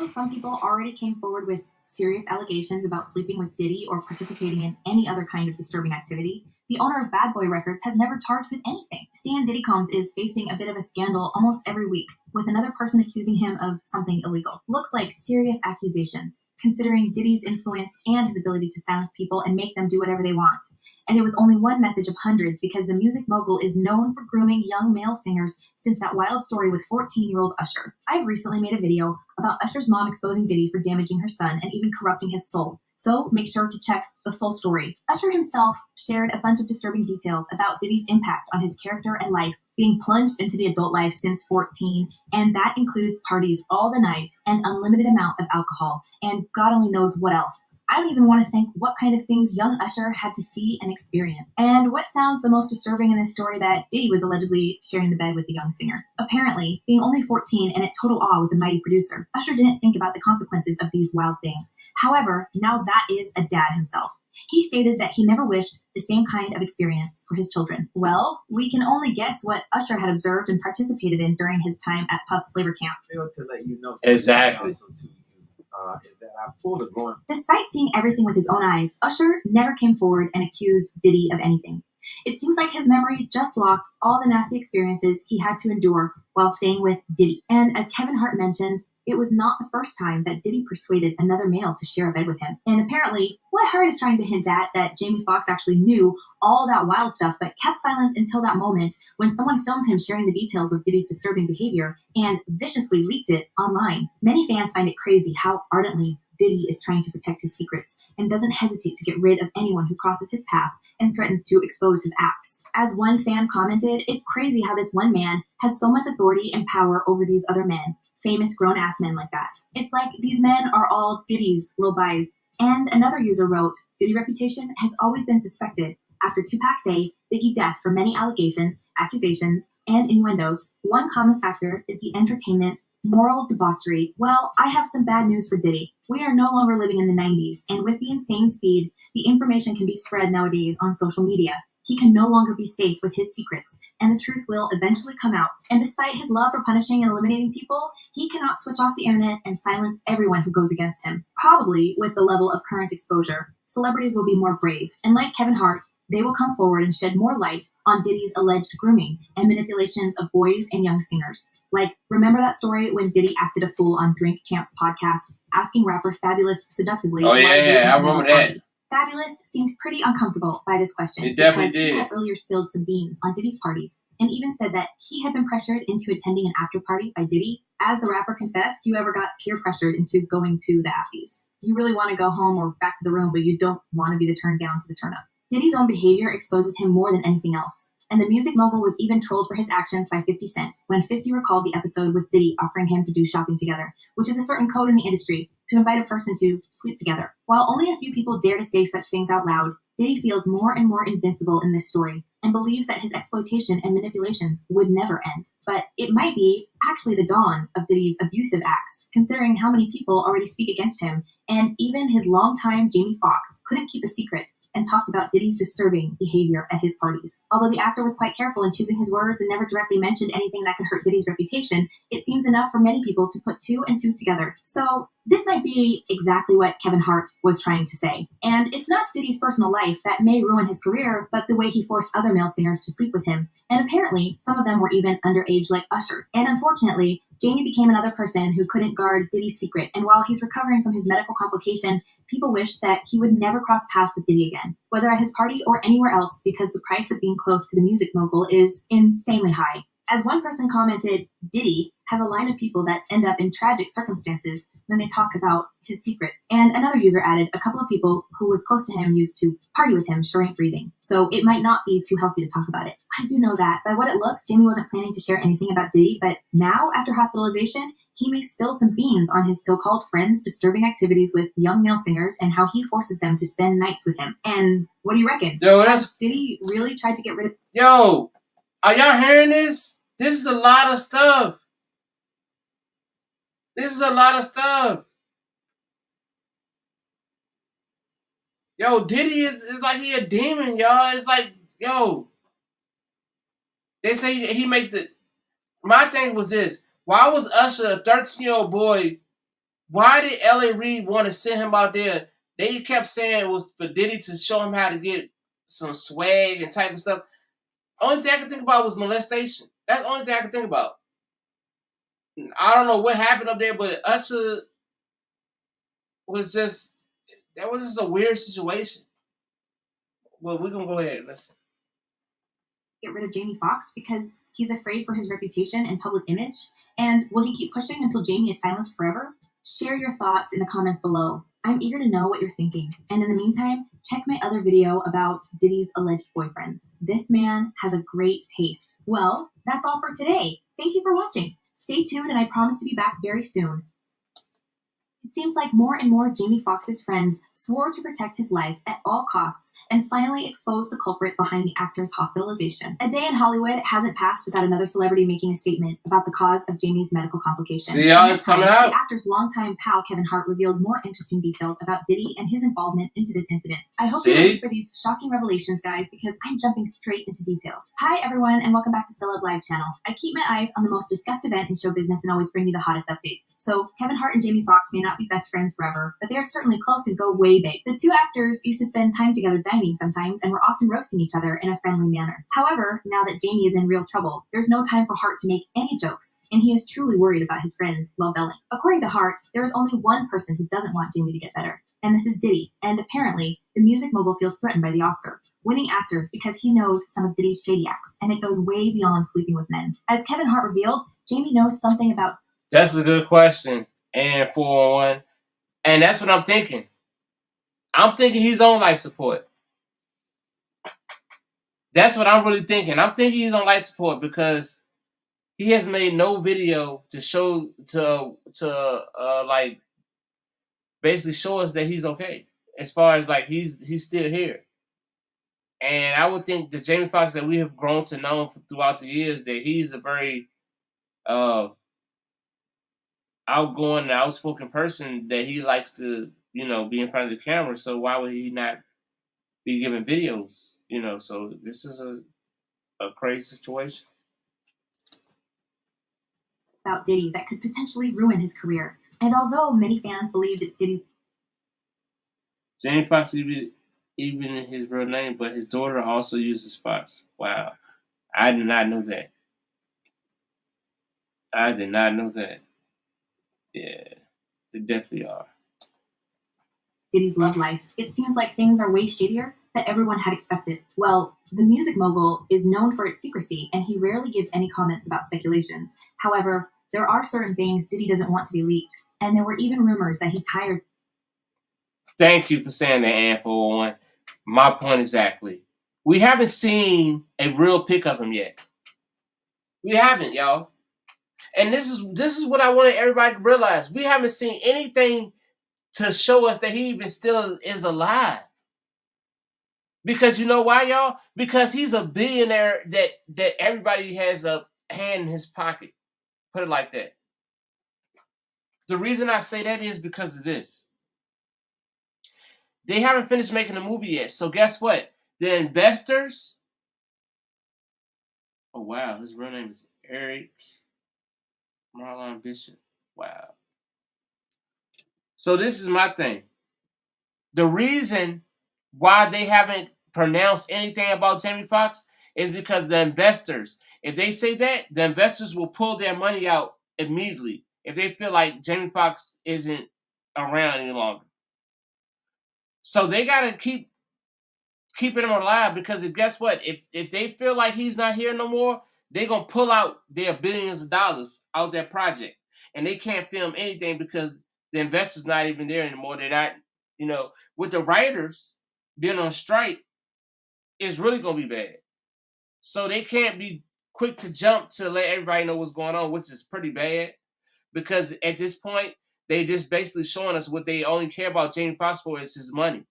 Some people already came forward with serious allegations about sleeping with Diddy or participating in any other kind of disturbing activity. The owner of Bad Boy Records has never charged with anything. Stan Diddy Combs is facing a bit of a scandal almost every week, with another person accusing him of something illegal. Looks like serious accusations, considering Diddy's influence and his ability to silence people and make them do whatever they want. And it was only one message of hundreds, because the music mogul is known for grooming young male singers since that wild story with 14-year-old Usher. I've recently made a video about Usher's mom exposing Diddy for damaging her son and even corrupting his soul. So make sure to check the full story. Usher himself shared a bunch of disturbing details about Diddy's impact on his character and life, being plunged into the adult life since 14, and that includes parties all the night and unlimited amount of alcohol, and God only knows what else. I don't even want to think what kind of things young Usher had to see and experience. And what sounds the most disturbing in this story, that Diddy was allegedly sharing the bed with the young singer. Apparently, being only 14 and at total awe with the mighty producer, Usher didn't think about the consequences of these wild things. However, now that is a dad himself. He stated that he never wished the same kind of experience for his children. Well, we can only guess what Usher had observed and participated in during his time at Puff's Flavor Camp. To let you know. Exactly. Is that I pulled a going. Despite seeing everything with his own eyes, Usher never came forward and accused Diddy of anything. It seems like his memory just blocked all the nasty experiences he had to endure while staying with Diddy. And as Kevin Hart mentioned, it was not the first time that Diddy persuaded another male to share a bed with him. And apparently, what Hart is trying to hint at, that Jamie Foxx actually knew all that wild stuff but kept silence until that moment when someone filmed him sharing the details of Diddy's disturbing behavior and viciously leaked it online. Many fans find it crazy how ardently Diddy is trying to protect his secrets and doesn't hesitate to get rid of anyone who crosses his path and threatens to expose his acts. As one fan commented, it's crazy how this one man has so much authority and power over these other men, famous grown-ass men like that. It's like these men are all Diddy's low-buys. And another user wrote, Diddy reputation has always been suspected after Tupac Day, Biggie death for many allegations, accusations, and innuendos. One common factor is the entertainment, moral debauchery. Well, I have some bad news for Diddy. We are no longer living in the 90s, and with the insane speed the information can be spread nowadays on social media, he can no longer be safe with his secrets, and the truth will eventually come out. And despite his love for punishing and eliminating people, he cannot switch off the internet and silence everyone who goes against him. Probably with the level of current exposure, celebrities will be more brave, and like Kevin Hart, they will come forward and shed more light on Diddy's alleged grooming and manipulations of boys and young singers. Like, remember that story when Diddy acted a fool on Drink Champs podcast, asking rapper Fabulous seductively? Oh, yeah, I remember that. Fabulous seemed pretty uncomfortable by this question. He definitely because did. He had earlier spilled some beans on Diddy's parties and even said that he had been pressured into attending an after party by Diddy. As the rapper confessed, you ever got peer pressured into going to the afties. You really want to go home or back to the room, but you don't want to be the turn down to the turn up. Diddy's own behavior exposes him more than anything else. And the music mogul was even trolled for his actions by 50 Cent when 50 recalled the episode with Diddy offering him to do shopping together, which is a certain code in the industry to invite a person to sleep together. While only a few people dare to say such things out loud, Diddy feels more and more invincible in this story and believes that his exploitation and manipulations would never end. But it might be actually the dawn of Diddy's abusive acts, considering how many people already speak against him, and even his longtime Jamie Foxx couldn't keep a secret and talked about Diddy's disturbing behavior at his parties. Although the actor was quite careful in choosing his words and never directly mentioned anything that could hurt Diddy's reputation, it seems enough for many people to put two and two together. So this might be exactly what Kevin Hart was trying to say. And it's not Diddy's personal life that may ruin his career, but the way he forced other male singers to sleep with him. And apparently, some of them were even underage like Usher. And unfortunately, Jamie became another person who couldn't guard Diddy's secret. And while he's recovering from his medical complication, people wish that he would never cross paths with Diddy again, whether at his party or anywhere else, because the price of being close to the music mogul is insanely high. As one person commented, Diddy has a line of people that end up in tragic circumstances when they talk about his secrets. And another user added, a couple of people who was close to him used to party with him, sure ain't breathing. So it might not be too healthy to talk about it. I do know that. By what it looks, Jamie wasn't planning to share anything about Diddy, but now, after hospitalization, he may spill some beans on his so-called friends' disturbing activities with young male singers and how he forces them to spend nights with him. And what do you reckon? Yo, Has Diddy really tried to get rid of... Yo, are y'all hearing this? This is a lot of stuff. This is a lot of stuff. Yo, Diddy is like he a demon, y'all. It's like, yo, they say he make the. My thing was this: why was Usher a 13-year-old boy? Why did L.A. Reid want to send him out there? They kept saying it was for Diddy to show him how to get some swag and type of stuff. Only thing I could think about was molestation. That's the only thing I could think about. I don't know what happened up there, but Usher was just that was just a weird situation. Well, we're gonna go ahead. Let's get rid of Jamie Foxx because he's afraid for his reputation and public image? And will he keep pushing until Jamie is silenced forever? Share your thoughts in the comments below. I'm eager to know what you're thinking. And in the meantime, check my other video about Diddy's alleged boyfriends. This man has a great taste. Well, that's all for today. Thank you for watching. Stay tuned and I promise to be back very soon. It seems like more and more Jamie Foxx's friends swore to protect his life at all costs and finally exposed the culprit behind the actor's hospitalization. A day in Hollywood hasn't passed without another celebrity making a statement about the cause of Jamie's medical complication. see y'all. It's coming out. The actor's longtime pal Kevin Hart revealed more interesting details about Diddy and his involvement into this incident. I hope you're ready for these shocking revelations, guys, because I'm jumping straight into details. Hi everyone, and welcome back to Celeb Live channel. I keep my eyes on the most discussed event in show business and always bring you the hottest updates. So Kevin Hart and Jamie Foxx may not be best friends forever, but they are certainly close and go way back. The two actors used to spend time together dining sometimes and were often roasting each other in a friendly manner. However, now that Jamie is in real trouble, there's no time for Hart to make any jokes, and he is truly worried about his friends well-belling. According to Hart, there is only one person who doesn't want Jamie to get better, and this is Diddy, and apparently, the music mogul feels threatened by the Oscar-winning actor because he knows some of Diddy's shady acts, and it goes way beyond sleeping with men. As Kevin Hart revealed, Jamie knows something about... That's a good question, and 411. And that's what I'm thinking. I'm thinking he's on life support. That's what I'm really thinking. I'm thinking he's on life support because he has made no video to show like basically show us that he's okay. As far as like he's still here. And I would think the Jamie Foxx that we have grown to know throughout the years that he's a very outgoing and outspoken person, that he likes to, be in front of the camera. So why would he not be giving videos? So this is a crazy situation. About Diddy that could potentially ruin his career. And although many fans believed it's Diddy's... Jamie Foxx even in his real name, but his daughter also uses Foxx. Wow. I did not know that. I did not know that. Yeah, they definitely are. Diddy's love life. It seems like things are way shadier than everyone had expected. Well, the music mogul is known for its secrecy, and he rarely gives any comments about speculations. However, there are certain things Diddy doesn't want to be leaked, and there were even rumors that he tired... Thank you for saying that, Ann401. My point exactly. We haven't seen a real pic of him yet. We haven't, y'all. And this is what I wanted everybody to realize. We haven't seen anything to show us that he even still is alive. Because you know why, y'all? Because he's a billionaire that everybody has a hand in his pocket. Put it like that. The reason I say that is because of this. They haven't finished making the movie yet. So guess what? The investors... Oh, wow. His real name is Eric Marlon Bishop. Wow. So this is my thing. The reason why they haven't pronounced anything about Jamie Foxx is because the investors, if they say that, the investors will pull their money out immediately if they feel like Jamie Foxx isn't around any longer. So they gotta keep keeping him alive, because guess what? If they feel like he's not here no more, they're gonna pull out their billions of dollars out that project. And they can't film anything because the investors not even there anymore. They're not, with the writers being on strike, it's really gonna be bad. So they can't be quick to jump to let everybody know what's going on, which is pretty bad. Because at this point, they just basically showing us what they only care about Jamie Foxx for is his money.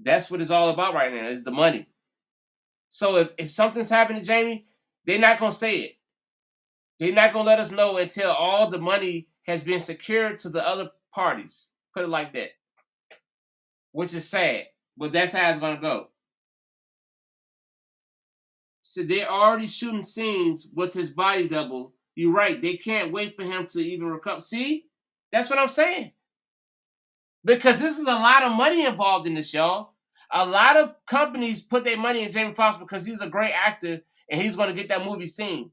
That's what it's all about right now, is the money. So if something's happened to Jamie, they're not going to say it. They're not going to let us know until all the money has been secured to the other parties. Put it like that. which is sad, but that's how it's gonna go. So they're already shooting scenes with his body double. You're right. They can't wait for him to even recover. See, that's what I'm saying. Because this is a lot of money involved in this, y'all. A lot of companies put their money in Jamie Foxx because he's a great actor and he's going to get that movie seen.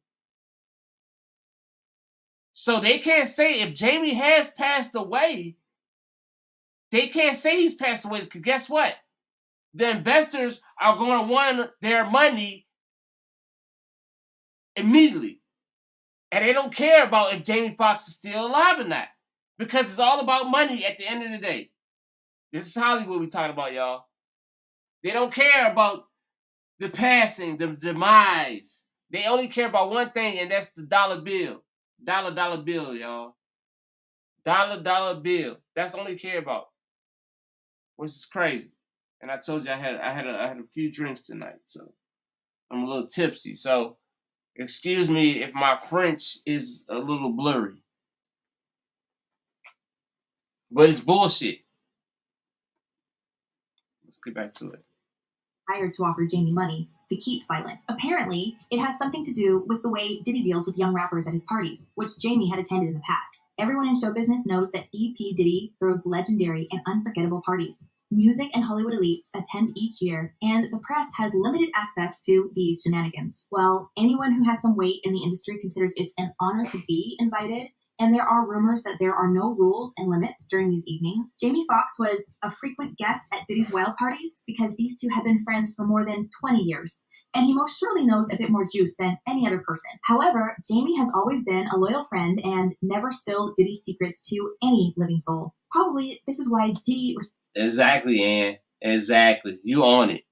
So they can't say if Jamie has passed away, they can't say he's passed away because guess what? The investors are going to want their money immediately. And they don't care about if Jamie Foxx is still alive or not. Because it's all about money at the end of the day. This is Hollywood we're talking about, y'all. They don't care about the passing, the demise. They only care about one thing, and that's the dollar bill. Dollar bill, y'all. Dollar bill. That's all they care about. Which is crazy. And I told you I had a few drinks tonight, so I'm a little tipsy. So excuse me if my French is a little blurry. But it's bullshit. Let's get back to it. Hired to offer Jamie money to keep silent. Apparently, it has something to do with the way Diddy deals with young rappers at his parties, which Jamie had attended in the past. Everyone in show business knows that EP Diddy throws legendary and unforgettable parties. Music and Hollywood elites attend each year, and the press has limited access to these shenanigans. Well, anyone who has some weight in the industry considers it's an honor to be invited, and there are rumors that there are no rules and limits during these evenings. Jamie Foxx was a frequent guest at Diddy's wild parties because these two have been friends for more than 20 years, and he most surely knows a bit more juice than any other person. However, Jamie has always been a loyal friend and never spilled Diddy's secrets to any living soul. Probably this is why Diddy... Exactly, Ann. Exactly. You on it.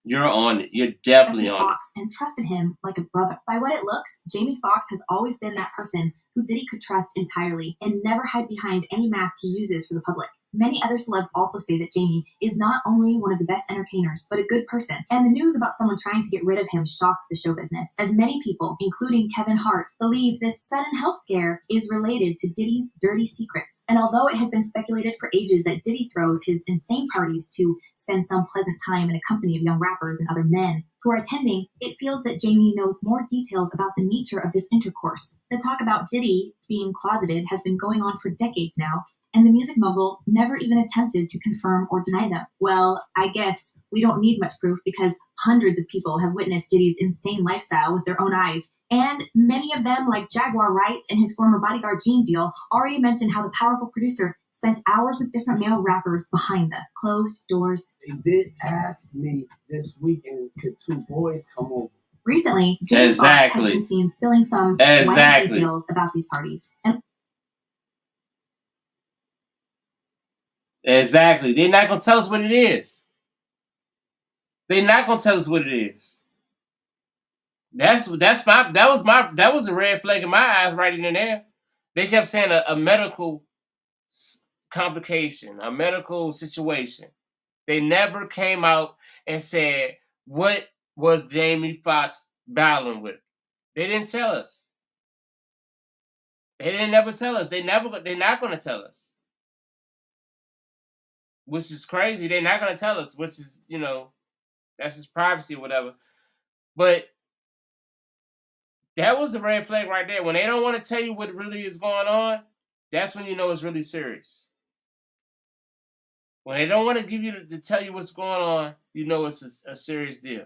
You're on it. You're definitely on Foxx and trusted him like a brother. By what it looks, Jamie Foxx has always been that person who Diddy could trust entirely and never hide behind any mask he uses for the public. Many other celebs also say that Jamie is not only one of the best entertainers, but a good person. And the news about someone trying to get rid of him shocked the show business, as many people, including Kevin Hart, believe this sudden health scare is related to Diddy's dirty secrets. And although it has been speculated for ages that Diddy throws his insane parties to spend some pleasant time in a company of young rappers and other men who are attending, it feels that Jamie knows more details about the nature of this intercourse. The talk about Diddy being closeted has been going on for decades now, and the music mogul never even attempted to confirm or deny them. Well, I guess we don't need much proof because hundreds of people have witnessed Diddy's insane lifestyle with their own eyes, and many of them, like Jaguar Wright and his former bodyguard Gene Deal, already mentioned how the powerful producer spent hours with different male rappers behind the closed doors. They did ask me this weekend, could two boys come over? Recently, Jamie Foxx has been seen spilling some wild details about these parties. Exactly. They're not gonna tell us what it is. They're not gonna tell us what it is. That was a red flag in my eyes right in there. They kept saying a medical complication, a medical situation. They never came out and said what was Jamie Foxx battling with. They didn't tell us. They didn't never tell us. They're not gonna tell us. Which is crazy. They're not going to tell us, which is, that's his privacy or whatever. But that was the red flag right there. When they don't want to tell you what really is going on, that's when you know it's really serious. When they don't want to give you to tell you what's going on, you know it's a serious deal.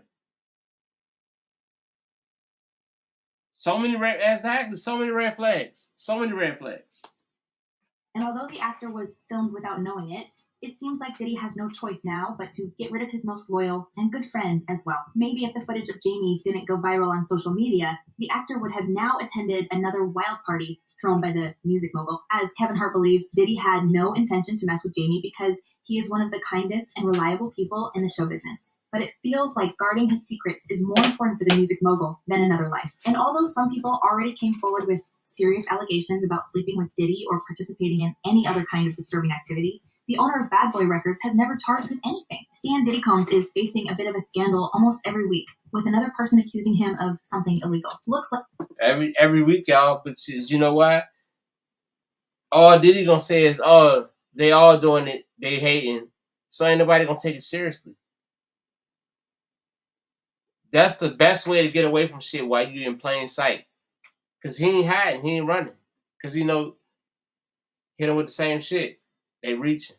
So many red flags. So many red flags. And although the actor was filmed without knowing it, it seems like Diddy has no choice now but to get rid of his most loyal and good friend as well. Maybe if the footage of Jamie didn't go viral on social media, the actor would have now attended another wild party thrown by the music mogul. As Kevin Hart believes, Diddy had no intention to mess with Jamie because he is one of the kindest and reliable people in the show business. But it feels like guarding his secrets is more important for the music mogul than another life. And although some people already came forward with serious allegations about sleeping with Diddy or participating in any other kind of disturbing activity, the owner of Bad Boy Records has never charged with anything. Stan Diddy Combs is facing a bit of a scandal almost every week, with another person accusing him of something illegal. Looks like every week, y'all. But you know what? All Diddy gonna say is, "Oh, they all doing it. They hating. So ain't nobody gonna take it seriously. That's the best way to get away from shit while you in plain sight. Cause he ain't hiding, he ain't running. Cause he know hit him with the same shit. They reaching.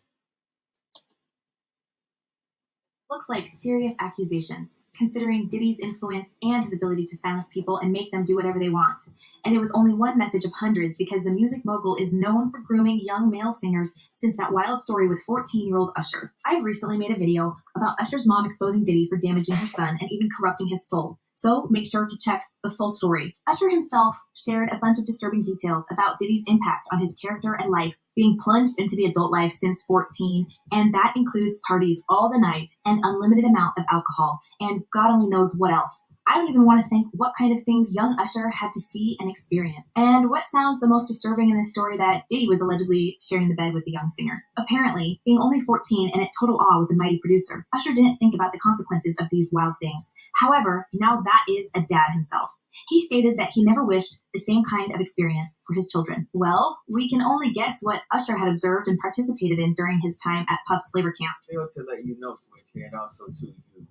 Looks like serious accusations, considering Diddy's influence and his ability to silence people and make them do whatever they want. And it was only one message of hundreds because the music mogul is known for grooming young male singers since that wild story with 14-year-old Usher. I've recently made a video about Usher's mom exposing Diddy for damaging her son and even corrupting his soul. So make sure to check the full story. Usher himself shared a bunch of disturbing details about Diddy's impact on his character and life, being plunged into the adult life since 14, and that includes parties all the night and unlimited amount of alcohol, and God only knows what else. I don't even want to think what kind of things young Usher had to see and experience. And what sounds the most disturbing in this story that Diddy was allegedly sharing the bed with the young singer. Apparently, being only 14 and at total awe with the mighty producer, Usher didn't think about the consequences of these wild things. However, now that is a dad himself. He stated that he never wished the same kind of experience for his children. Well, we can only guess what Usher had observed and participated in during his time at Puff's Flavor Camp. To let you know, Twitch, and also to you, is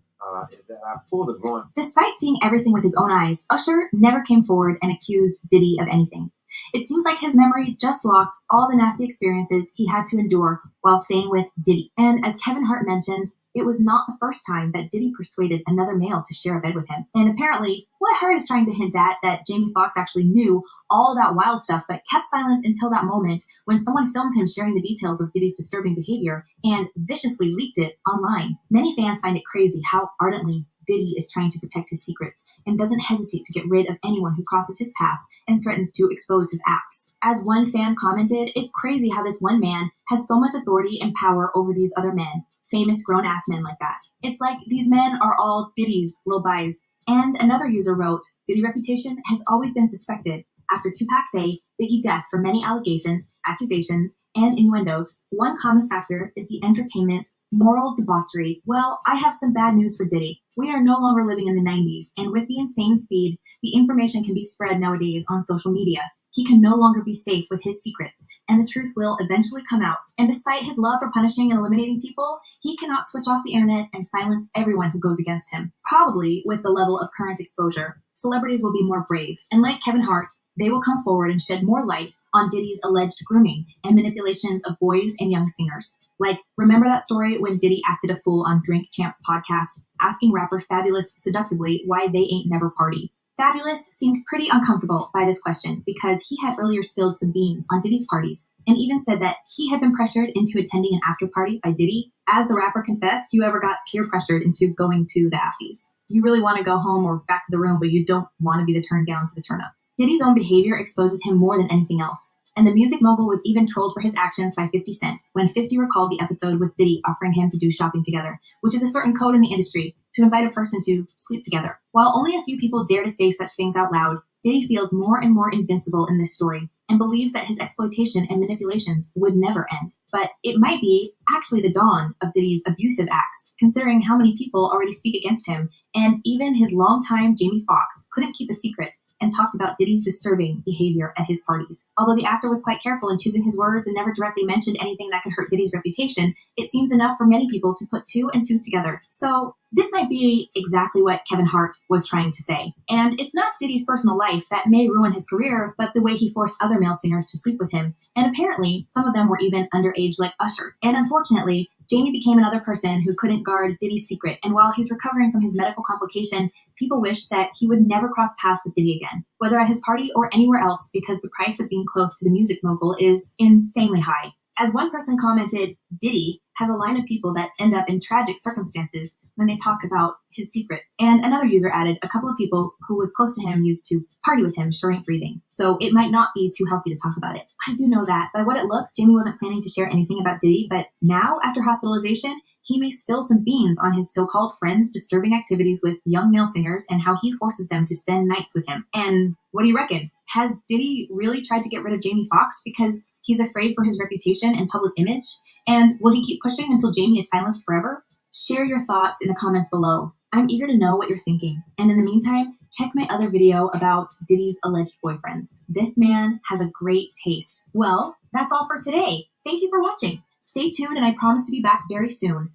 that I pulled a growing. Despite seeing everything with his own eyes, Usher never came forward and accused Diddy of anything. It seems like his memory just blocked all the nasty experiences he had to endure while staying with Diddy. And as Kevin Hart mentioned, it was not the first time that Diddy persuaded another male to share a bed with him. And apparently, what Hart is trying to hint at that Jamie Foxx actually knew all that wild stuff but kept silence until that moment when someone filmed him sharing the details of Diddy's disturbing behavior and viciously leaked it online. Many fans find it crazy how ardently Diddy is trying to protect his secrets and doesn't hesitate to get rid of anyone who crosses his path and threatens to expose his acts. As one fan commented, it's crazy how this one man has so much authority and power over these other men, famous grown-ass men like that. It's like these men are all Diddy's little buys. And another user wrote, Diddy's reputation has always been suspected. After Tupac Day, Biggie death for many allegations, accusations, and innuendos, one common factor is the entertainment, moral debauchery. Well, I have some bad news for Diddy. We are no longer living in the 90s, and with the insane speed, the information can be spread nowadays on social media. He can no longer be safe with his secrets, and the truth will eventually come out. And despite his love for punishing and eliminating people, he cannot switch off the internet and silence everyone who goes against him. Probably with the level of current exposure, celebrities will be more brave, and like Kevin Hart, they will come forward and shed more light on Diddy's alleged grooming and manipulations of boys and young singers. Like, remember that story when Diddy acted a fool on Drink Champs podcast, asking rapper Fabulous seductively why they ain't never party? Fabulous seemed pretty uncomfortable by this question because he had earlier spilled some beans on Diddy's parties and even said that he had been pressured into attending an after party by Diddy. As the rapper confessed, you ever got peer pressured into going to the afties. You really want to go home or back to the room, but you don't want to be the turn down to the turn up. Diddy's own behavior exposes him more than anything else. And the music mogul was even trolled for his actions by 50 Cent when 50 recalled the episode with Diddy offering him to do shopping together, which is a certain code in the industry to invite a person to sleep together. While only a few people dare to say such things out loud, Diddy feels more and more invincible in this story and believes that his exploitation and manipulations would never end. But it might be actually the dawn of Diddy's abusive acts, considering how many people already speak against him, and even his longtime Jamie Foxx couldn't keep a secret and talked about Diddy's disturbing behavior at his parties. Although the actor was quite careful in choosing his words and never directly mentioned anything that could hurt Diddy's reputation, it seems enough for many people to put two and two together. So this might be exactly what Kevin Hart was trying to say. And it's not Diddy's personal life that may ruin his career, but the way he forced other male singers to sleep with him. And apparently, some of them were even underage like Usher. And unfortunately, Jamie became another person who couldn't guard Diddy's secret, and while he's recovering from his medical complication, people wish that he would never cross paths with Diddy again, whether at his party or anywhere else, because the price of being close to the music mogul is insanely high. As one person commented, Diddy has a line of people that end up in tragic circumstances when they talk about his secret. And another user added, a couple of people who was close to him used to party with him, sure ain't breathing. So it might not be too healthy to talk about it. I do know that. By what it looks, Jamie wasn't planning to share anything about Diddy, but now, after hospitalization, he may spill some beans on his so-called friends' disturbing activities with young male singers and how he forces them to spend nights with him. And what do you reckon? Has Diddy really tried to get rid of Jamie Foxx because he's afraid for his reputation and public image? And will he keep pushing until Jamie is silenced forever? Share your thoughts in the comments below. I'm eager to know what you're thinking. And in the meantime, check my other video about Diddy's alleged boyfriends. This man has a great taste. Well, that's all for today. Thank you for watching. Stay tuned, and I promise to be back very soon.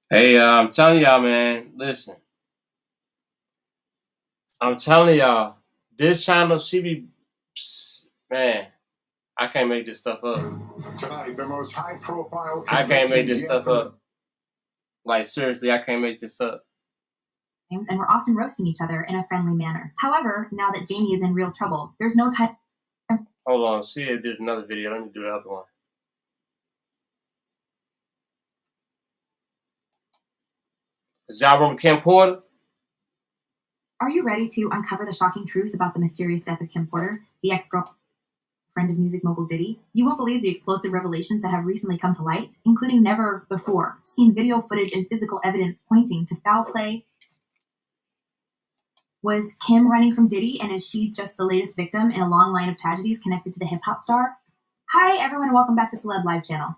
Hey, I'm telling y'all, man. Listen, I'm telling y'all, this channel, man, I can't make this stuff up. Tonight, the most high-profile. I can't make this stuff up. Like, seriously, I can't make this up. And were often roasting each other in a friendly manner. However, now that Jamie is in real trouble, there's no time. Hold on, see, I did another video. Let me do the other one. Is y'all remember Kim Porter? Are you ready to uncover the shocking truth about the mysterious death of Kim Porter, the ex-girlfriend of music mogul Diddy? You won't believe the explosive revelations that have recently come to light, including never before seen video footage and physical evidence pointing to foul play. Was Kim running from Diddy, and is she just the latest victim in a long line of tragedies connected to the hip-hop star? Hi, everyone, and welcome back to Celeb Live Channel.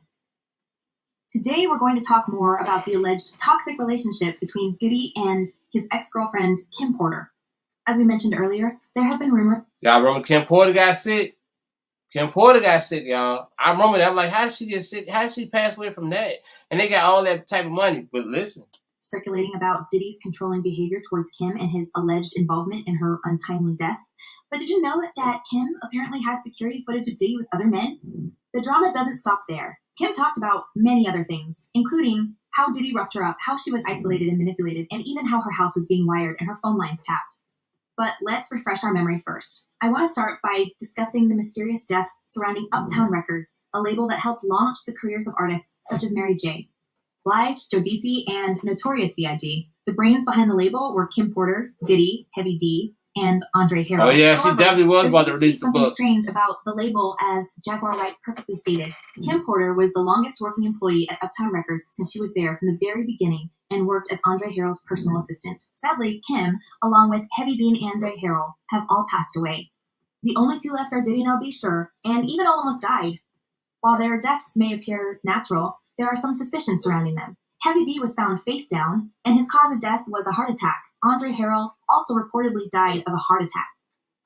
Today, we're going to talk more about the alleged toxic relationship between Diddy and his ex-girlfriend, Kim Porter. As we mentioned earlier, there have been rumors. Y'all remember Kim Porter got sick? Kim Porter got sick, y'all. I remember that. I'm like, how did she get sick? How did she pass away from that? And they got all that type of money. But listen. Circulating about Diddy's controlling behavior towards Kim and his alleged involvement in her untimely death. But did you know that Kim apparently had security footage of Diddy with other men? The drama doesn't stop there. Kim talked about many other things, including how Diddy roughed her up, how she was isolated and manipulated, and even how her house was being wired and her phone lines tapped. But let's refresh our memory first. I want to start by discussing the mysterious deaths surrounding Uptown Records, a label that helped launch the careers of artists such as Mary J. Blige, Jodeci, and Notorious B.I.G. The brains behind the label were Kim Porter, Diddy, Heavy D, and Andre Harrell. Oh yeah, However, she definitely was about to release the something book. Strange about the label, as Jaguar Wright perfectly stated. Kim Porter was the longest working employee at Uptown Records since she was there from the very beginning and worked as Andre Harrell's personal assistant. Sadly, Kim, along with Heavy D and Andre Harrell, have all passed away. The only two left are Diddy and I'll Be Sure, and even almost died. While their deaths may appear natural, there are some suspicions surrounding them. Heavy D was found face down, and his cause of death was a heart attack. Andre Harrell also reportedly died of a heart attack.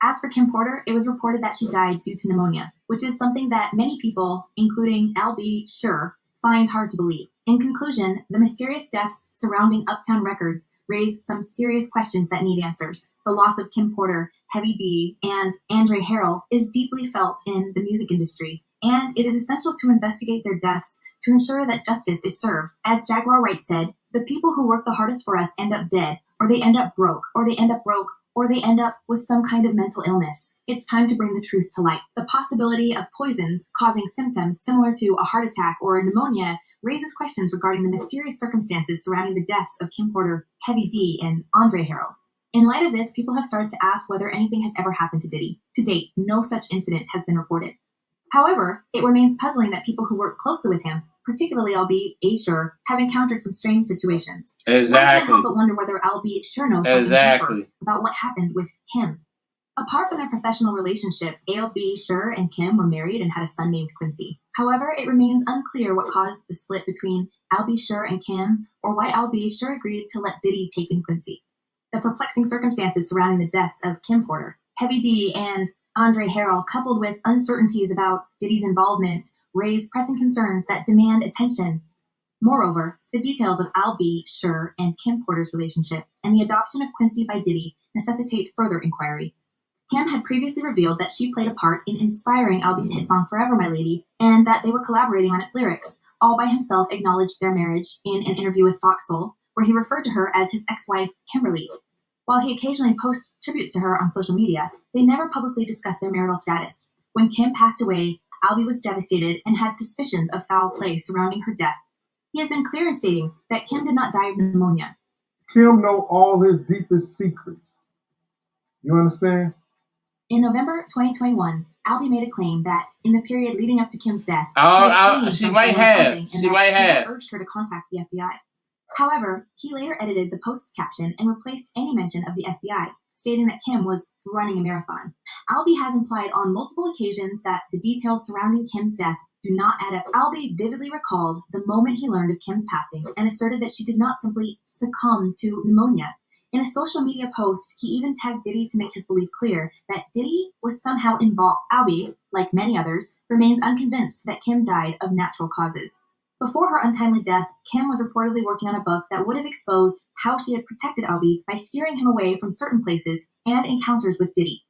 As for Kim Porter, it was reported that she died due to pneumonia, which is something that many people, including L.B. Sure, find hard to believe. In conclusion, the mysterious deaths surrounding Uptown Records raise some serious questions that need answers. The loss of Kim Porter, Heavy D, and Andre Harrell is deeply felt in the music industry, and it is essential to investigate their deaths to ensure that justice is served. As Jaguar Wright said, the people who work the hardest for us end up dead, or they end up broke, or they end up broke, or they end up with some kind of mental illness. It's time to bring the truth to light. The possibility of poisons causing symptoms similar to a heart attack or pneumonia raises questions regarding the mysterious circumstances surrounding the deaths of Kim Porter, Heavy D, and Andre Harrell. In light of this, people have started to ask whether anything has ever happened to Diddy. To date, no such incident has been reported. However, it remains puzzling that people who work closely with him, particularly L.B. Sure, have encountered some strange situations. Exactly. One can't help but wonder whether L.B. Sure knows something deeper about what happened with Kim. Apart from their professional relationship, L.B. Sure and Kim were married and had a son named Quincy. However, it remains unclear what caused the split between L.B. Sure and Kim, or why L.B. Sure agreed to let Diddy take in Quincy. The perplexing circumstances surrounding the deaths of Kim Porter, Heavy D, and Andre Harrell, coupled with uncertainties about Diddy's involvement, raise pressing concerns that demand attention. Moreover, the details of L.B. Sure and Kim Porter's relationship and the adoption of Quincy by Diddy necessitate further inquiry. Kim had previously revealed that she played a part in inspiring L.B.'s hit song Forever My Lady, and that they were collaborating on its lyrics. All by himself acknowledged their marriage in an interview with Foxx, where he referred to her as his ex-wife, Kimberly. While he occasionally posts tributes to her on social media, they never publicly discussed their marital status. When Kim passed away, Albie was devastated and had suspicions of foul play surrounding her death. He has been clear in stating that Kim did not die of pneumonia. Kim know all his deepest secrets. You understand? In November 2021, Albie made a claim that in the period leading up to Kim's death, She might have. He had urged her to contact the FBI. However, he later edited the post caption and replaced any mention of the FBI, stating that Kim was running a marathon. Albie has implied on multiple occasions that the details surrounding Kim's death do not add up. Albie vividly recalled the moment he learned of Kim's passing and asserted that she did not simply succumb to pneumonia. In a social media post, he even tagged Diddy to make his belief clear that Diddy was somehow involved. Albie, like many others, remains unconvinced that Kim died of natural causes. Before her untimely death, Kim was reportedly working on a book that would have exposed how she had protected Albie by steering him away from certain places and encounters with Diddy.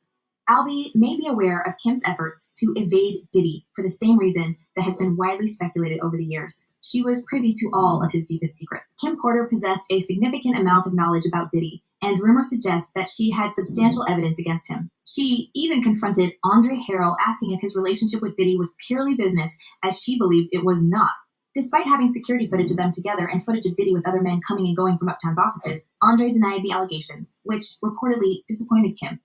Albie may be aware of Kim's efforts to evade Diddy for the same reason that has been widely speculated over the years. She was privy to all of his deepest secrets. Kim Porter possessed a significant amount of knowledge about Diddy, and rumor suggests that she had substantial evidence against him. She even confronted Andre Harrell, asking if his relationship with Diddy was purely business, as she believed it was not. Despite having security footage of them together and footage of Diddy with other men coming and going from Uptown's offices, Andre denied the allegations, which reportedly disappointed Kim.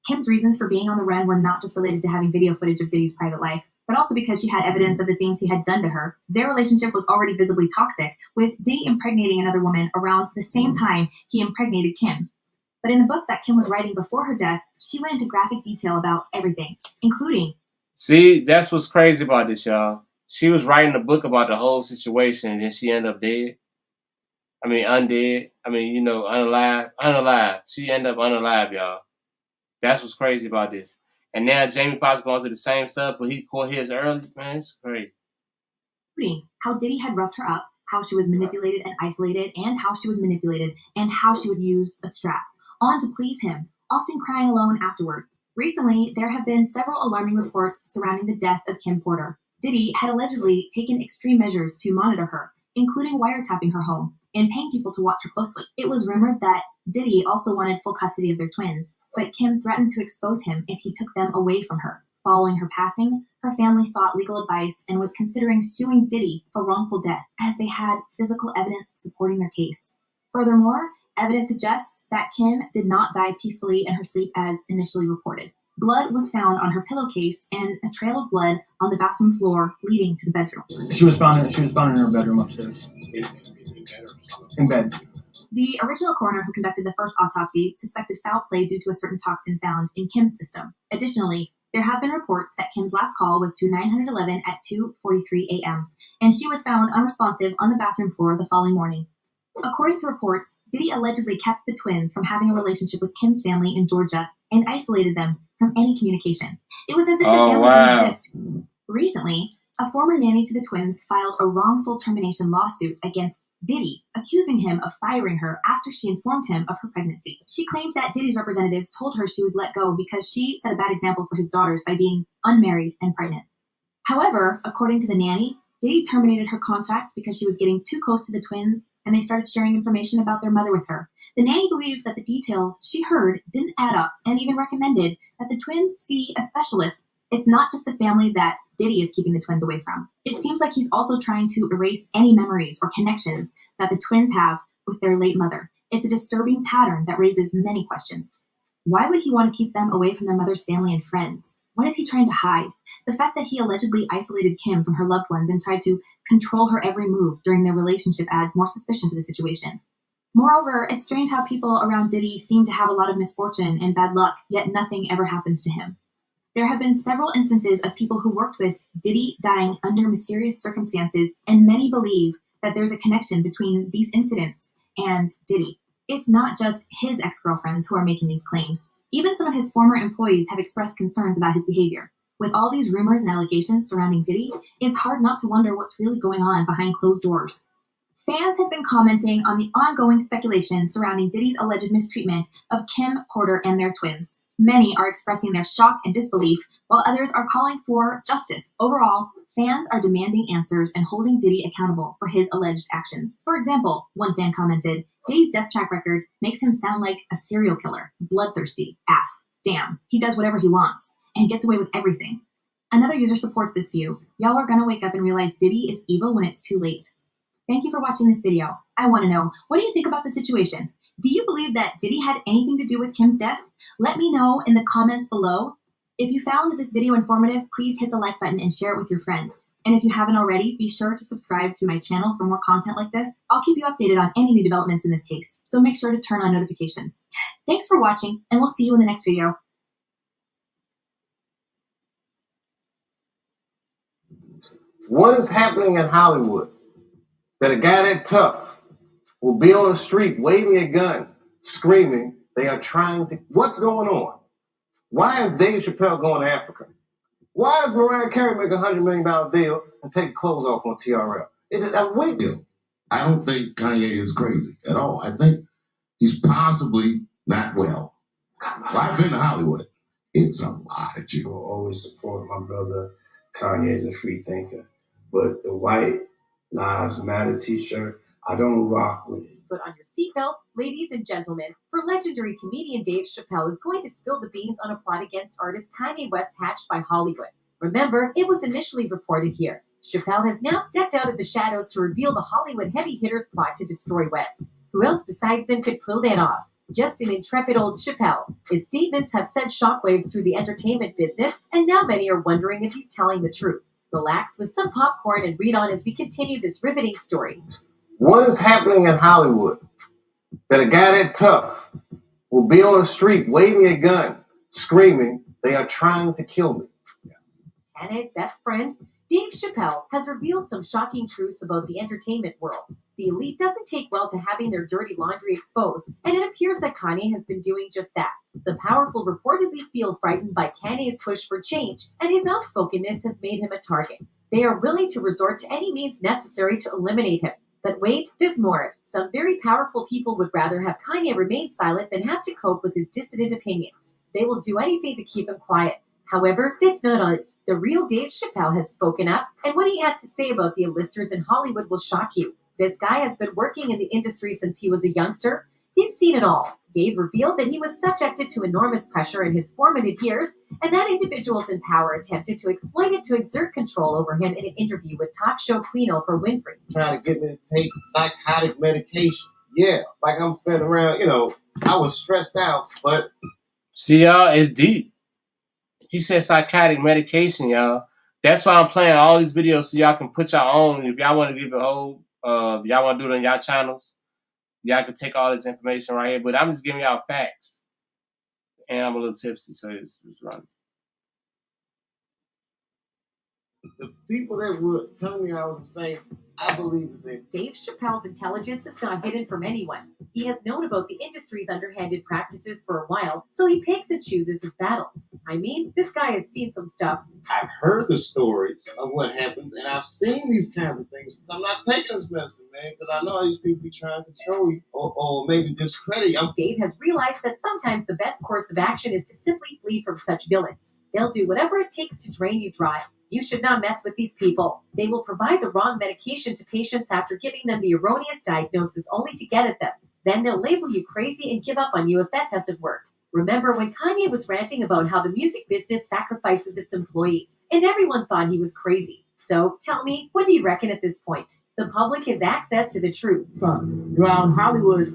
Kim's reasons for being on the run were not just related to having video footage of Diddy's private life, but also because she had evidence of the things he had done to her. Their relationship was already visibly toxic, with Diddy impregnating another woman around the same time he impregnated Kim. But in the book that Kim was writing before her death, she went into graphic detail about everything, including... See, that's what's crazy about this, y'all. She was writing a book about the whole situation, and then she ended up dead. I mean, undead. I mean, unalive. Unalive. She ended up unalive, y'all. That's what's crazy about this. And now Jamie Foxx going through the same stuff, but he caught his early. Man, it's crazy. Including how Diddy had roughed her up, how she was manipulated and isolated, and how she was manipulated, and how she would use a strap, on to please him, often crying alone afterward. Recently, there have been several alarming reports surrounding the death of Kim Porter. Diddy had allegedly taken extreme measures to monitor her, including wiretapping her home and paying people to watch her closely. It was rumored that Diddy also wanted full custody of their twins, but Kim threatened to expose him if he took them away from her. Following her passing, her family sought legal advice and was considering suing Diddy for wrongful death, as they had physical evidence supporting their case. Furthermore, evidence suggests that Kim did not die peacefully in her sleep as initially reported. Blood was found on her pillowcase and a trail of blood on the bathroom floor leading to the bedroom. She was found in her bedroom upstairs. In bed. The original coroner who conducted the first autopsy suspected foul play due to a certain toxin found in Kim's system. Additionally, there have been reports that Kim's last call was to 911 at 2:43 a.m., and she was found unresponsive on the bathroom floor the following morning. According to reports, Diddy allegedly kept the twins from having a relationship with Kim's family in Georgia and isolated them from any communication. It was as if the family didn't exist. Recently, a former nanny to the twins filed a wrongful termination lawsuit against Diddy, accusing him of firing her after she informed him of her pregnancy. She claimed that Diddy's representatives told her she was let go because she set a bad example for his daughters by being unmarried and pregnant. However, according to the nanny, Diddy terminated her contract because she was getting too close to the twins, and they started sharing information about their mother with her. The nanny believed that the details she heard didn't add up and even recommended that the twins see a specialist. It's not just the family that Diddy is keeping the twins away from. It seems like he's also trying to erase any memories or connections that the twins have with their late mother. It's a disturbing pattern that raises many questions. Why would he want to keep them away from their mother's family and friends? What is he trying to hide? The fact that he allegedly isolated Kim from her loved ones and tried to control her every move during their relationship adds more suspicion to the situation. Moreover, it's strange how people around Diddy seem to have a lot of misfortune and bad luck, yet nothing ever happens to him. There have been several instances of people who worked with Diddy dying under mysterious circumstances, and many believe that there's a connection between these incidents and Diddy. It's not just his ex-girlfriends who are making these claims. Even some of his former employees have expressed concerns about his behavior. With all these rumors and allegations surrounding Diddy, it's hard not to wonder what's really going on behind closed doors. Fans have been commenting on the ongoing speculation surrounding Diddy's alleged mistreatment of Kim Porter and their twins. Many are expressing their shock and disbelief, while others are calling for justice. Overall, fans are demanding answers and holding Diddy accountable for his alleged actions. For example, one fan commented, "Diddy's death track record makes him sound like a serial killer, bloodthirsty, damn, he does whatever he wants, and gets away with everything." Another user supports this view. Y'all are gonna wake up and realize Diddy is evil when it's too late. Thank you for watching this video. I want to know, what do you think about the situation? Do you believe that Diddy had anything to do with Kim's death? Let me know in the comments below. If you found this video informative, please hit the like button and share it with your friends. And if you haven't already, be sure to subscribe to my channel for more content like this. I'll keep you updated on any new developments in this case, so make sure to turn on notifications. Thanks for watching, and we'll see you in the next video. What is happening in Hollywood? That a guy that tough will be on the street waving a gun, screaming they are trying to. What's going on? Why is Dave Chappelle going to Africa? Why is Mariah Carey make $100 million deal and take clothes off on TRL? It is a weak deal. I don't think Kanye is crazy at all. I think he's possibly not well. I've been to Hollywood. It's a lot of you. I will always support my brother. Kanye is a free thinker. But the White Lives Matter t-shirt, I don't rock with it. Put on your seatbelts, ladies and gentlemen, for legendary comedian Dave Chappelle is going to spill the beans on a plot against artist Kanye West hatched by Hollywood. Remember, it was initially reported here. Chappelle has now stepped out of the shadows to reveal the Hollywood heavy hitters' plot to destroy West. Who else besides them could pull that off? Just an intrepid old Chappelle. His statements have sent shockwaves through the entertainment business, and now many are wondering if he's telling the truth. Relax with some popcorn and read on as we continue this riveting story. What is happening in Hollywood that a guy that tough will be on the street waving a gun, screaming, they are trying to kill me? Kanye's best friend, Dave Chappelle, has revealed some shocking truths about the entertainment world. The elite doesn't take well to having their dirty laundry exposed, and it appears that Kanye has been doing just that. The powerful reportedly feel frightened by Kanye's push for change, and his outspokenness has made him a target. They are willing to resort to any means necessary to eliminate him. But wait, there's more. Some very powerful people would rather have Kanye remain silent than have to cope with his dissident opinions. They will do anything to keep him quiet. However, that's not all. The real Dave Chappelle has spoken up, and what he has to say about the A-listers in Hollywood will shock you. This guy has been working in the industry since he was a youngster. He's seen it all. Dave revealed that he was subjected to enormous pressure in his formative years, and that individuals in power attempted to exploit it to exert control over him in an interview with talk show queen Oprah Winfrey. Trying to get me to take psychotic medication. Yeah, like I'm sitting around, I was stressed out, but... See, y'all, it's deep. He said psychotic medication, y'all. That's why I'm playing all these videos so y'all can put your own. If y'all want to give it a whole, if y'all want to do it on y'all channels, y'all can take all this information right here. But I'm just giving y'all facts. And I'm a little tipsy, so it's running. The people that were telling me I was the same, I believe that they... Dave Chappelle's intelligence is not hidden from anyone. He has known about the industry's underhanded practices for a while, so he picks and chooses his battles. I mean, this guy has seen some stuff. I've heard the stories of what happens, and I've seen these kinds of things. I'm not taking this medicine, man, because I know these people be trying to control you or maybe discredit you. Dave has realized that sometimes the best course of action is to simply flee from such villains. They'll do whatever it takes to drain you dry. You should not mess with these people. They will provide the wrong medication to patients after giving them the erroneous diagnosis only to get at them. Then they'll label you crazy and give up on you if that doesn't work. Remember when Kanye was ranting about how the music business sacrifices its employees, and everyone thought he was crazy. So tell me, what do you reckon at this point? The public has access to the truth. Son, around Hollywood,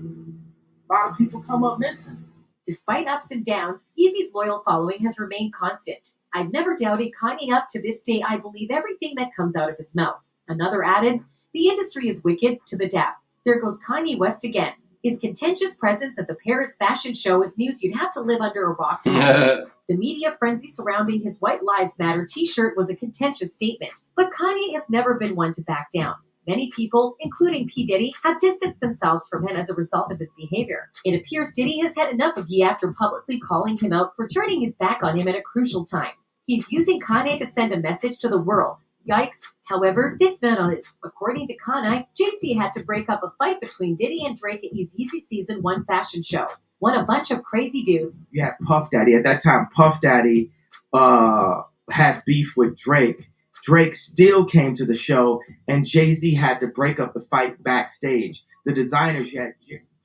a lot of people come up missing. Despite ups and downs, Yeezy's loyal following has remained constant. I've never doubted Kanye up to this day. I believe everything that comes out of his mouth. Another added, the industry is wicked to the death. There goes Kanye West again. His contentious presence at the Paris fashion show is news you'd have to live under a rock to notice. The media frenzy surrounding his White Lives Matter t-shirt was a contentious statement, but Kanye has never been one to back down. Many people, including P. Diddy, have distanced themselves from him as a result of his behavior. It appears Diddy has had enough of Ye after publicly calling him out for turning his back on him at a crucial time. He's using Kanye to send a message to the world. Yikes. However, it's not on it. According to Kanye, Jay-Z had to break up a fight between Diddy and Drake at his Yeezy Season 1 fashion show. What a bunch of crazy dudes. Yeah, Puff Daddy. At that time, Puff Daddy had beef with Drake. Drake still came to the show, and Jay-Z had to break up the fight backstage. The designers yet.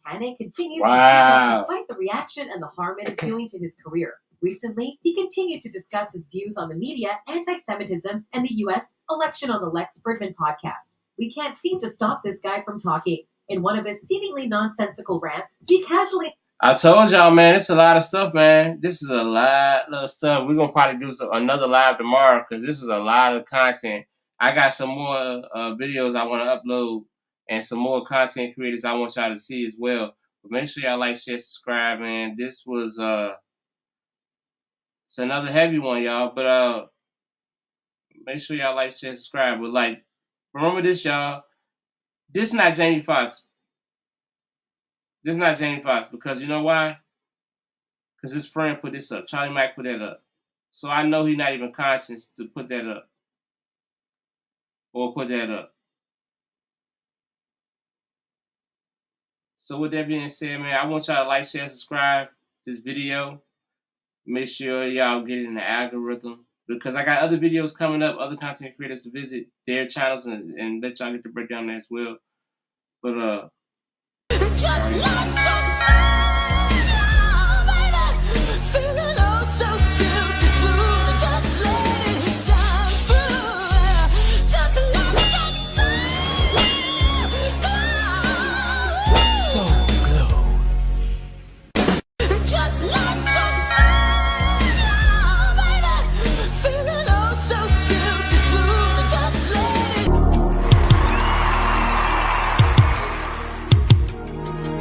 Kanye continues to stand up despite the reaction and the harm it is doing to his career. Recently, he continued to discuss his views on the media, anti-Semitism, and the U.S. election on the Lex Fridman podcast. We can't seem to stop this guy from talking. In one of his seemingly nonsensical rants, he casually... I told y'all, man, it's a lot of stuff, man. This is a lot of stuff. We're going to probably do another live tomorrow because this is a lot of content. I got some more videos I want to upload and some more content creators I want y'all to see as well. But make sure y'all like, share, subscribe, man. This was it's another heavy one, y'all. But make sure y'all like, share, subscribe. But remember this, y'all. This not Jamie Foxx. This is not Jamie Foxx, because you know why? Because his friend put this up. Charlie Mack put that up. So I know he's not even conscious to put that up. Or put that up. So with that being said, man, I want y'all to like, share, subscribe this video. Make sure y'all get in the algorithm. Because I got other videos coming up, other content creators to visit their channels and let y'all get the breakdown as well. But